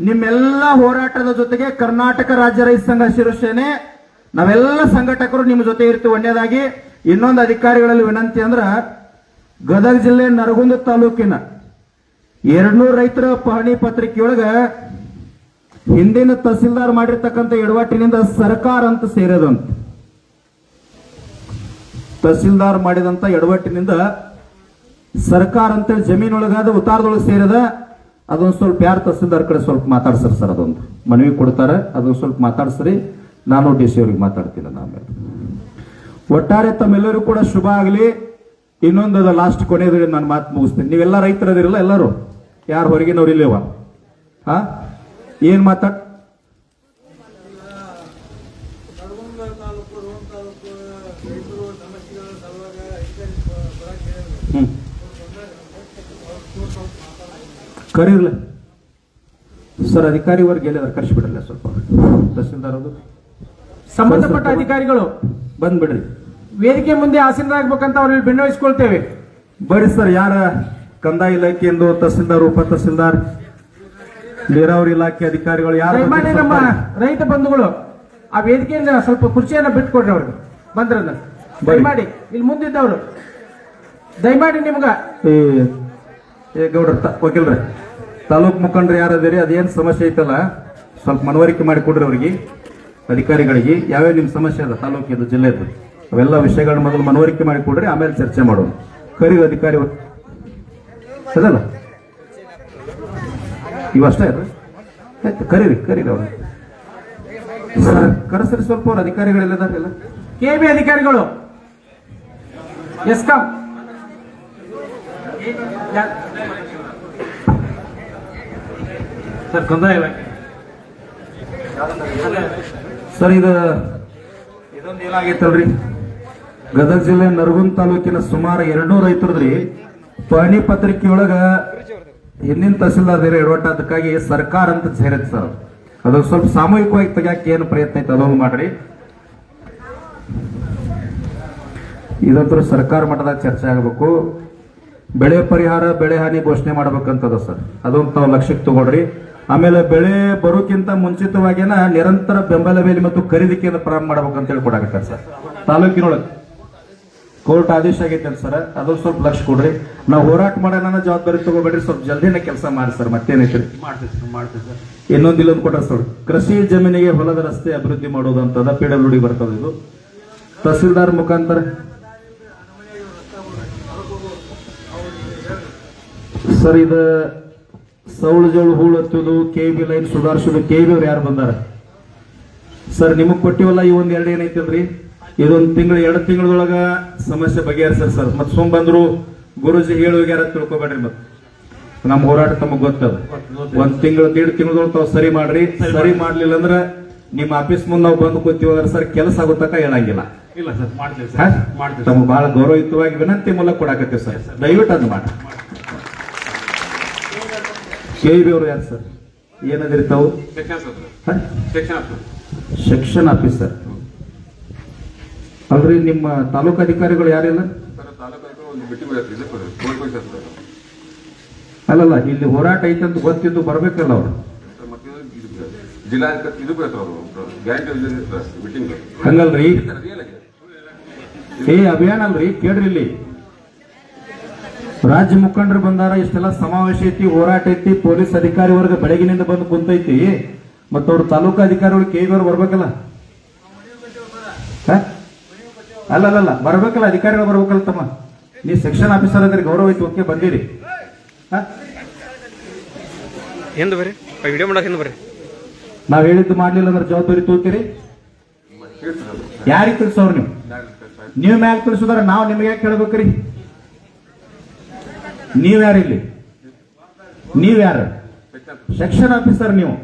ನಿಮ್ಮೆಲ್ಲ ಹೋರಾಟದ ಜೊತೆಗೆ ಕರ್ನಾಟಕ ರಾಜ್ಯ ರೈತ ಸಂಘ ಶಿವಸೇನೆ ನಾವೆಲ್ಲ ಸಂಘಟಕರು ನಿಮ್ಮ ಜೊತೆ ಇರ್ತೀವಿ. ಒಂದೇದಾಗಿ ಇನ್ನೊಂದು ಅಧಿಕಾರಿಗಳಲ್ಲಿ ವಿನಂತಿ ಅಂದ್ರ, ಗದಗ ಜಿಲ್ಲೆ ನರಗುಂದ ತಾಲೂಕಿನ 200 ರೈತರ ಪಹಣಿ ಪತ್ರಿಕೆಯೊಳಗ ಹಿಂದಿನ ತಹಸೀಲ್ದಾರ್ ಮಾಡಿರ್ತಕ್ಕಂಥ ಎಡವಟ್ಟಿನಿಂದ ಸರ್ಕಾರ ಅಂತ ಸೇರದಂತ. ತಹಸೀಲ್ದಾರ್ ಮಾಡಿದಂತ ಎಡವಟ್ಟಿನಿಂದ ಸರ್ಕಾರ ಅಂತ ಜಮೀನೊಳಗಾದ ಉತ್ತಾರದೊಳಗೆ ಸೇರದ. ಅದೊಂದು ಸ್ವಲ್ಪ ಯಾರು ತಹಸೀಲ್ದಾರ್ ಕಡೆ ಸ್ವಲ್ಪ ಮಾತಾಡ್ಸರ್ ಸರ್, ಅದೊಂದು ಮನವಿ ಕೊಡ್ತಾರೆ, ಅದೊಂದು ಸ್ವಲ್ಪ ಮಾತಾಡ್ಸ್ರಿ. ನಾನು DC ಅವ್ರಿಗೆ ಮಾತಾಡ್ತೀನಿ ಆಮೇಲೆ. ಒಟ್ಟಾರೆ ತಮ್ಮೆಲ್ಲರೂ ಕೂಡ ಶುಭ ಆಗಲಿ. ಇನ್ನೊಂದು ಲಾಸ್ಟ್ ಕೊನೆಯದು ನಾನು ಮಾತು ಮುಗಿಸ್ತೀನಿ. ನೀವೆಲ್ಲ ರೈತರದಿರಲ್ಲ, ಎಲ್ಲರೂ ಯಾರು ಹೊರಗಿನವ್ರು ಇಲ್ಲೇವ? ಹಾ, ಏನ್ ಮಾತಾಡ್ ಕರೀರ್ಲ ಸರ್, ಅಧಿಕಾರಿ ವರ್ಗ ಎಲ್ಲಿದಾರೆ ಕರೆಸಿಬಿಡ್ರಲ್ಲ ಸ್ವಲ್ಪ. ತಹಸೀಲ್ದಾರ್ ಅದು ಸಂಬಂಧಪಟ್ಟ ಅಧಿಕಾರಿಗಳು ಬಂದ್ಬಿಡ್ರಿ. ವೇದಿಕೆ ಮುಂದೆ ಆಸೀನರಾಗಬೇಕಂತ ಅವ್ರಲ್ಲಿ ವಿನಂತಿಸಿಕೊಳ್ತೇವೆ. ಬರ್ರಿ ಸರ್, ಯಾರ ಕಂದಾಯ ಇಲಾಖೆಯಿಂದ ತಹಸೀಲ್ದಾರ್, ಉಪ ತಹಸೀಲ್ದಾರ್, ನೀರಾವರಿ ಇಲಾಖೆ ಅಧಿಕಾರಿಗಳು ಯಾರು ದಯಮಾಡಿ ನಮ್ಮ ರೈತ ಬಂಧುಗಳು ಆ ವೇದಿಕೆಯಿಂದ ಸ್ವಲ್ಪ ಕುರ್ಚಿಯನ್ನ ಬಿಟ್ಕೊಡ್ರಿ ಅವ್ರಿಗೆ ಬಂದ್ರನ್ನ. ದಯಮಾಡಿ ಇಲ್ಲಿ ಮುಂದಿದ್ದವರು ದಯಮಾಡಿ ನಿಮ್ಗ ಏ ಗೌಡ್ರ ವಕೀಲ್ರೆ, ತಾಲೂಕ್ ಮುಖಂಡ್ರು ಯಾರದಿರಿ, ಅದೇನ್ ಸಮಸ್ಯೆ ಐತಲ್ಲ ಸ್ವಲ್ಪ ಮನವರಿಕೆ ಮಾಡಿ ಕೊಡ್ರಿ ಅವ್ರಿಗೆ, ಅಧಿಕಾರಿಗಳಿಗೆ. ಯಾವ್ಯಾವ ನಿಮ್ ಸಮಸ್ಯೆ ಅದ ತಾಲೂಕಿದ್ದು, ಜಿಲ್ಲೆದು, ಅವೆಲ್ಲ ವಿಷಯಗಳನ್ನ ಮೊದಲು ಮನವರಿಕೆ ಮಾಡಿ ಕೊಡ್ರಿ, ಆಮೇಲೆ ಚರ್ಚೆ ಮಾಡೋಣ. ಕರಿ ಅಧಿಕಾರಿ ಅದಲ್ಲ, ಇವಷ್ಟೇ ಅದ, ಆಯ್ತು ಕರೀರಿ ಅವ್ರು ಸರ್, ಕರೆಸ್ರಿ ಸ್ವಲ್ಪ. ಅವ್ರ ಅಧಿಕಾರಿಗಳೆಲ್ಲದಾರೆಲ್ಲ KB ಅಧಿಕಾರಿಗಳು, ಎಸ್ಕಾಂ ಸರ್, ಕಂದಾಯ ಇಲಾಖೆ ಸರ್, ಇದೊಂದು ಏನಾಗೈತಲ್ರಿ, ಗದಗ ಜಿಲ್ಲೆ ನರಗುಂದ ತಾಲೂಕಿನ ಸುಮಾರು 200 ರೈತರದ್ರಿ ಪಹಣಿ ಪತ್ರಿಕೆಯೊಳಗ ಹಿಂದಿನ ತಹಸೀಲ್ದಾರ್ ಎಡವಟ್ಟಾದಕ್ಕಾಗಿ ಸರ್ಕಾರ ಅಂತ ಸೇರೈತೆ ಸರ್. ಅದು ಸ್ವಲ್ಪ ಸಾಮೂಹಿಕವಾಗಿ ತೆಗಿಯಕ್ಕೆ ಏನು ಪ್ರಯತ್ನ ಐತೆ ಅದೊಂದು ಮಾಡ್ರಿ. ಇದಂತೂ ಸರ್ಕಾರ ಮಟ್ಟದಾಗ ಚರ್ಚೆ ಆಗಬೇಕು. ಬೆಳೆ ಪರಿಹಾರ, ಬೆಳೆ ಹಾನಿ ಘೋಷಣೆ ಮಾಡ್ಬೇಕಂತದ ಸರ್, ಅದೊಂದು ತಾವು ಲಕ್ಷ್ಯಕ್ಕೆ ತಗೊಳ್ರಿ. ಆಮೇಲೆ ಬೆಳೆ ಬರೋಕ್ಕಿಂತ ಮುಂಚಿತವಾಗಿನ ನಿರಂತರ ಬೆಂಬಲ ಬೆಲೆ ಮತ್ತು ಖರೀದಿಕೆಯನ್ನು ಪ್ರಾರಂಭ ಮಾಡ್ಬೇಕಂತ ಹೇಳಿ ಕೊಡಾಕತ್ತಾರೆ ಸರ್. ತಾಲೂಕಿನೊಳಗೆ ಕೋರ್ಟ್ ಆದೇಶ ಆಗೈತೆ ಸರ್, ಅದೊಂದು ಸ್ವಲ್ಪ ಲಕ್ಷ ಕೊಡ್ರಿ. ನಾವು ಹೋರಾಟ ಮಾಡೋಣ, ಜವಾಬ್ದಾರಿ ತಗೋಬೇಡ್ರಿ, ಸ್ವಲ್ಪ ಜಲ್ದಿನ ಕೆಲಸ ಮಾಡಿ ಸರ್. ಮತ್ತೇನೈತ್ರಿ, ಮಾಡ್ತೀವಿ ಸರ್. ಇನ್ನೊಂದಿಲ್ಲೊಂದು ಕೊಟ್ರ ಸರ್, ಕೃಷಿ ಜಮೀನಿಗೆ ಹೊಲದ ರಸ್ತೆ ಅಭಿವೃದ್ಧಿ ಮಾಡೋದಂತದ PWD ಬರ್ತದ. ಇದು ತಹಸೀಲ್ದಾರ್ ಮುಖಾಂತರ ಸರ್. ಇದು ಸೌಳು ಜೋಳು ಹೂಳು ಹತ್ತುದು, KB ಲೈನ್ ಸುಧಾರಿಸೋದು, KB ಅವ್ರು ಯಾರು ಬಂದಾರ ಸರ್? ನಿಮಗ್ ಕೊಟ್ಟಿವಲ್ಲ ಈ ಒಂದ್ 2 ಏನೈತಿಲ್ರಿ, ಇದೊಂದು ತಿಂಗಳು 2 ತಿಂಗಳದೊಳಗ ಸಮಸ್ಯೆ ಬಗೆಹರಿಸ್ರಿ ಸರ್. ಮತ್ ಸುಮ್ ಬಂದ್ರು ಗುರುಜಿ ಹೇಳುವಾರ ತಿಳ್ಕೊಬೇಡ್ರಿ. ಮತ್ ನಮ್ಮ ಹೋರಾಟ ತಮಗ್ ಗೊತ್ತದ. 1 ತಿಂಗಳು 1.5 ತಿಂಗಳದೊಳಗೆ ತಾವು ಸರಿ ಮಾಡ್ರಿ. ಸರಿ ಮಾಡ್ಲಿಲ್ಲ ಅಂದ್ರ ನಿಮ್ಮ ಆಫೀಸ್ ಮುಂದೆ ನಾವು ಬಂದು ಕೂತೀವಿ ಸರ್, ಕೆಲಸ ಆಗುತ್ತಕ ಹೇಳಂಗಿಲ್ಲ. ಇಲ್ಲ ಸರ್, ಮಾಡ್ತೀವಿ ಸರ್, ಮಾಡ್ತೀವಿ. ತಮ್ಮ ಬಹಳ ಗೌರವಯುತವಾಗಿ ವಿನಂತಿ ಮೂಲಕ ಕೊಡಾಕತ್ತೀವಿ ಸರ್, ದಯವಿಟ್ಟು ಅದು ಮಾಡಿ. KB ಅವ್ರು ಯಾರು ಸರ್? ಏನದಿರಿ ತಾವು? ಸೆಕ್ಷನ್ ಆಫೀಸರ್ ಅಲ್ರಿ. ನಿಮ್ಮ ತಾಲೂಕು ಅಧಿಕಾರಿಗಳು ಯಾರಿಲ್ಲ? ಅಲ್ಲಲ್ಲ, ಇಲ್ಲಿ ಹೋರಾಟ ಐತಂತ ಗೊತ್ತಿದ್ದು ಬರ್ಬೇಕಲ್ಲ ಅವ್ರು. ಹಂಗಲ್ರಿ, ಅಭಿಯಾನ ಅಲ್ರಿ, ಕೇಳ್ರಿ. ಇಲ್ಲಿ ರಾಜ್ಯ ಮುಖಂಡರು ಬಂದಾರ, ಇಷ್ಟೆಲ್ಲ ಸಮಾವೇಶ ಐತಿ, ಹೋರಾಟ ಐತಿ, ಪೊಲೀಸ್ ಅಧಿಕಾರಿ ವರ್ಗ ಬೆಳಗಿನಿಂದ ಬಂದು ಕುಂತೈತಿ. ಮತ್ತ ಅವ್ರು ತಾಲೂಕು ಅಧಿಕಾರಿಗಳು KB ಅವ್ರು ಬರ್ಬೇಕಲ್ಲ. ಅಲ್ಲಲ್ಲ, ಬರ್ಬೇಕಲ್ಲ, ಅಧಿಕಾರಿಗಳು ಬರ್ಬೇಕಲ್ಲ. ತಮ್ಮ ನೀ ಸೆಕ್ಷನ್ ಆಫೀಸರ್ ಅದ್ರಿ, ಗೌರವ ಐತಿ, ಓಕೆ ಬಂದಿರಿ. ಎಂದು ಬರ್ರಿ, ವಿಡಿಯೋ ಮಾಡಕ್ ಎಂದು ಬರ್ರಿ. ನಾವ್ ಹೇಳಿದ್ದು ಮಾಡ್ಲಿಲ್ಲ ಅಂದ್ರೆ ಜವಾಬ್ದಾರಿ ತೋತೀರಿ. ಯಾರಿಗೆ ತಿಳಿಸೋರು ನೀವು ಮ್ಯಾಗ ತಿಳಿಸೋದಾರ ನಾವು ನಿಮ್ಗೆ ಯಾಕೆ ಕೇಳ್ಬೇಕ್ರಿ? ನೀವ್ಯಾರಿಲ್ಲಿ? ನೀವ್ಯಾರು? ಸೆಕ್ಷನ್ ಆಫೀಸರ್ ನೀವು.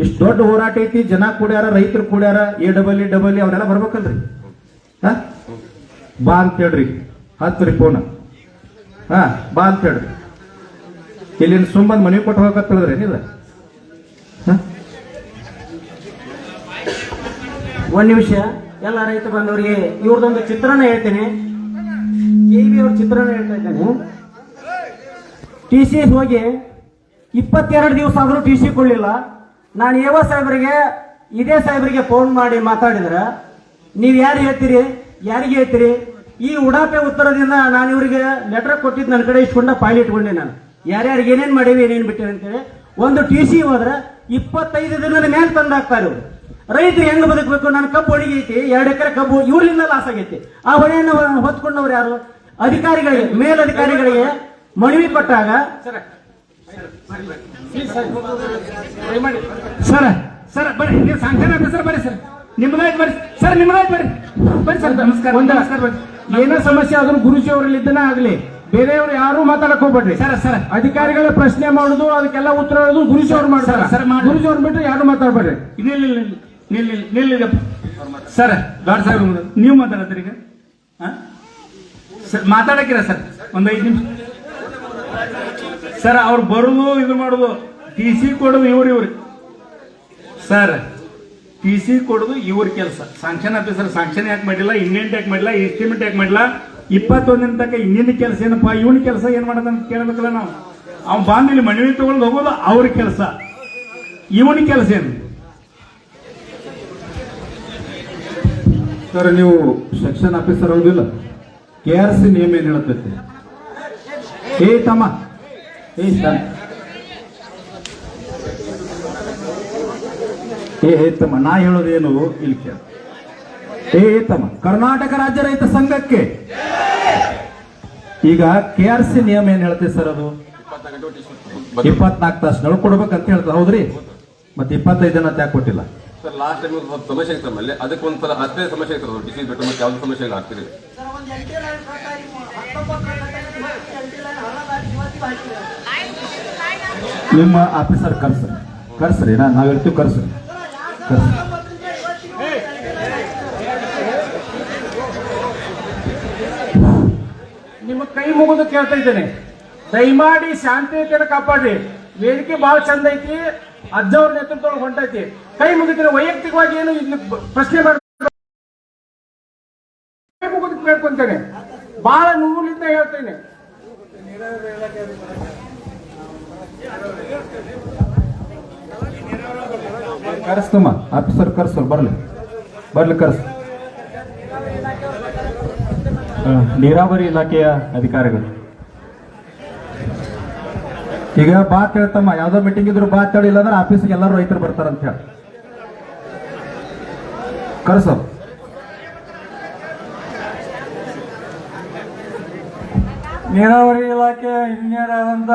ಇಷ್ಟು ದೊಡ್ಡ ಹೋರಾಟ ಐತಿ, ಜನ ಕೂಡ್ಯಾರ, ರೈತರು ಕೂಡ್ಯಾರ, AWE ಅವರೆಲ್ಲ ಬರ್ಬೇಕಲ್ರಿ. ಬಾ ಅಂತ ಹೇಳ್ರಿ, ಹತ್ರಿ ಫೋನ್, ಬಾ ಅಂತ ಹೇಳ್ರಿ. ಇಲ್ಲಿನ ಸುಮ್ಮಂದ್ ಮನೆ ಕೊಟ್ಟು ಹೋಗತ್ತಳ್ರಿ ನೀವ. ಒಂದ್ ನಿಮಿಷ, ಎಲ್ಲ ರೈತ ಬಂದವರಿಗೆ ಇವ್ರದೊಂದು ಚಿತ್ರಣ ಹೇಳ್ತೇನೆ. KB ಅವ್ರ ಚಿತ್ರಣ ಹೇಳ್ತಾ ಇದ್ದೇನೆ. TC ಹೋಗಿ 22 ದಿವಸ ಆದ್ರೂ TC ಕೊಡ್ಲಿಲ್ಲ. ನಾನು ಸಾಹೇಬರಿಗೆ, ಇದೇ ಸಾಹೇಬರಿಗೆ ಫೋನ್ ಮಾಡಿ ಮಾತಾಡಿದ್ರ, ನೀವ್ ಯಾರು ಹೇಳ್ತೀರಿ, ಯಾರಿಗೆ ಹೇಳ್ತೀರಿ, ಈ ಉಡಾಪೆ ಉತ್ತರದಿಂದ ನಾನು ಇವರಿಗೆ ಲೆಟರ್ ಕೊಟ್ಟಿದ್ದು ನನ್ನ ಕಡೆ ಇಸ್ಕೊಂಡ ಫೈಲ್ ಇಟ್ಕೊಂಡೆ ನಾನು ಯಾರ್ಯಾರಿಗೆ ಏನೇನ್ ಮಾಡೇವಿ ಏನೇನ್ ಬಿಟ್ಟೇವೆ ಅಂತೇಳಿ. ಒಂದು TC ಹೋದ್ರೆ 25 ದಿನದ ಮೇಲೆ ತಂದಾಕ್ತಾರೆ ಇವ್ರು. ರೈತರು ಹೆಂಗ್ ಬದುಕಬೇಕು? ನನ್ನ ಕಬ್ಬು ಒಣಗೈತಿ, 2 ಎಕರೆ ಕಬ್ಬು ಇವ್ರಿಂದ ಲಾಸ್ ಆಗೈತಿ. ಆ ಹೊಣೆಯನ್ನು ಹೊತ್ಕೊಂಡವ್ರು ಯಾರು? ಅಧಿಕಾರಿಗಳಿಗೆ, ಮೇಲಧಿಕಾರಿಗಳಿಗೆ ಮನವಿ ಕೊಟ್ಟಾಗ ಸರ್ ಸರ್ ಬರ್ರಿ, ನೀವು ಸಾಂಕ್ಷನ್ ಆಫೀಸರ್ ಬರ್ರಿ ಸರ್, ನಿಮ್ದಾಯ್ತು ಬರ್ರಿ ಸರ್, ನಿಮ್ದಾಯ್ತು ಬರ್ರಿ ಬರ್ರಿ ಸರ್. ನಮಸ್ಕಾರ, ನಮಸ್ಕಾರ ಬರ್ರಿ. ಏನೋ ಸಮಸ್ಯೆ ಆದ್ರೂ ಗುರುಜಿ ಅವರಲ್ಲಿ ಇದ್ದನ ಆಗ್ಲಿ, ಬೇರೆಯವ್ರು ಯಾರು ಮಾತಾಡಕ್ ಹೋಗ್ಬೇಡ್ರಿ ಸರ್ ಸರ್ ಅಧಿಕಾರಿಗಳ ಪ್ರಶ್ನೆ ಮಾಡುದು ಅದಕ್ಕೆಲ್ಲ ಉತ್ತರ ಹೇಳೋದು ಗುರುಜಿ ಅವ್ರು ಮಾಡ್ತಾರೆ. ಸರ್, ಮಾಡಿ. ಗುರುಜಿ ಅವ್ರು ಬಿಟ್ಟು ಯಾರು ಮಾತಾಡ್ಬೇಡ್ರಿ. ನಿಲ್ಲಿದಪ್ಪ ಸರ್. ದೊಡ್ಡ ಸಾಹೇಬ್ ನೀವು ಮಾತಾಡತ್ತೀರಿ ಈಗ ಸರ್, ಮಾತಾಡಕ್ಕಿರ ಸರ್ ಒಂದ್ 5 ನಿಮಿಷ ಸರ್. ಅವ್ರು ಬರುದು ಇದು ಮಾಡುದು, TC ಕೊಡುದು ಇವ್ರಿ ಸರ್, TC ಕೊಡುದು ಇವ್ರ ಕೆಲಸ. ಸಾಂಕ್ಷನ್ ಆಫೀಸರ್ ಸಾಂಕ್ಷನ್ ಯಾಕೆ ಮಾಡಿಲ್ಲ, ಇಂಡೆಂಟ್ ಯಾಕೆ ಮಾಡಿಲ್ಲ, ಎಸ್ಟಿಮೇಟ್ ಯಾಕೆ ಮಾಡಿಲ್ಲ, 21 ತನಕ ಇನ್ನೇನು ಕೆಲಸ ಏನಪ್ಪ, ಇವನ್ ಕೆಲಸ ಏನ್ ಮಾಡೋದಂತ ಕೇಳಬೇಕಲ್ಲ ನಾವು. ಅವ್ನು ಬಂದು ಇಲ್ಲಿ ಮನವಿ ತಗೊಂಡು ಹೋಗೋದು ಅವ್ರ ಕೆಲಸ, ಇವನ ಕೆಲಸ ಏನು? ಸರ್ ನೀವು ಸೆಕ್ಷನ್ ಆಫೀಸರ್ ಹೌದಿಲ್ಲ, KRC ನಿಯಮ ಏನ್ ಹೇಳತೈತಿ? ಏ ತಮ್ಮ, ಏ ತಮ್ಮ, ನಾ ಹೇಳೋದೇನು ಇಲ್ಲಿ ಕೇಳ. ತಮ್ಮ, ಕರ್ನಾಟಕ ರಾಜ್ಯ ರೈತ ಸಂಘಕ್ಕೆ ಈಗ KRC ನಿಯಮ ಏನ್ ಹೇಳ್ತೈತಿ ಸರ್? ಅದು 24 ತಾಸು ಕೊಡ್ಬೇಕಂತ ಹೇಳ್ತಾರೆ, ಹೌದ್ರಿ? ಮತ್ತೆ 25 ದಿನ ಯಾಕೆ ಕೊಟ್ಟಿಲ್ಲ ಸರ್? ಲಾಸ್ಟ್ ಟೈಮ್ ಸ್ವಲ್ಪ ಸಮಸ್ಯೆ ಇತ್ತು ನಮ್ಮಲ್ಲಿ, ಅದಕ್ಕೆ ಒಂದ್ಸಲ ಅಷ್ಟೇ ಸಮಸ್ಯೆ ಇತ್ತು. ಡಿಸೀಸ್ ಬಿಟ್ಟು ಮತ್ತೆ ಯಾವ್ದು ಸಮಸ್ಯೆ ಇಲ್ಲ ಆಗ್ತಿದೆ. ನಿಮ್ಮ ಆಫೀಸರ್ ಕರ್ಸ್ರಿ, ನಾವ್ ಹೇಳ್ತೀವಿ, ಕರ್ಸ್ರಿ. ನಿಮ್ಮ ಕೈ ಮುಗಿದು ಕೇಳ್ತಾ ಇದ್ದೇನೆ, ದಯಮಾಡಿ ಶಾಂತಿಯುತನ ಕಾಪಾಡ್ರಿ. ವೇದಿಕೆ ಬಹಳ ಚಂದ ಐತಿ, ಅಜ್ಜವ್ರ ನೇತೃತ್ವದೊಳಗೆ ಹೊಂಟೈತಿ. ಕೈ ಮುಗಿದ್ರೆ ವೈಯಕ್ತಿಕವಾಗಿ ಏನು ಇಲ್ಲಿ ಪ್ರಶ್ನೆ ಮಾಡಿ ಕೈ ಮುಗಿದು ಕೇಳ್ಕೊಂತೇನೆ, ಬಹಳ ನೋವಿನಿಂದ ಹೇಳ್ತೇನೆ. ಕರೆಸ್ತಮ್ಮ, ಆಫೀಸರ್ ಕರ್ಸರ್ ಬರ್ಲಿ ಕರ್ಸ್. ನೀರಾವರಿ ಇಲಾಖೆಯ ಅಧಿಕಾರಿಗಳು ಈಗ ಬಾತ್ ಹೇಳ್ತಮ್ಮ, ಯಾವ್ದೋ ಮೀಟಿಂಗ್ ಇದ್ರು ಬಾತ್ ಹೇಳಿ, ಇಲ್ಲಾಂದ್ರೆ ಆಫೀಸ್ಗೆ ಎಲ್ಲರೂ ರೈತರು ಬರ್ತಾರಂತ ಹೇಳಿ ಕರ್ಸೋ. ನೀರಾವರಿ ಇಲಾಖೆ ಇಂಜಿನಿಯರ್ ಆದಂತ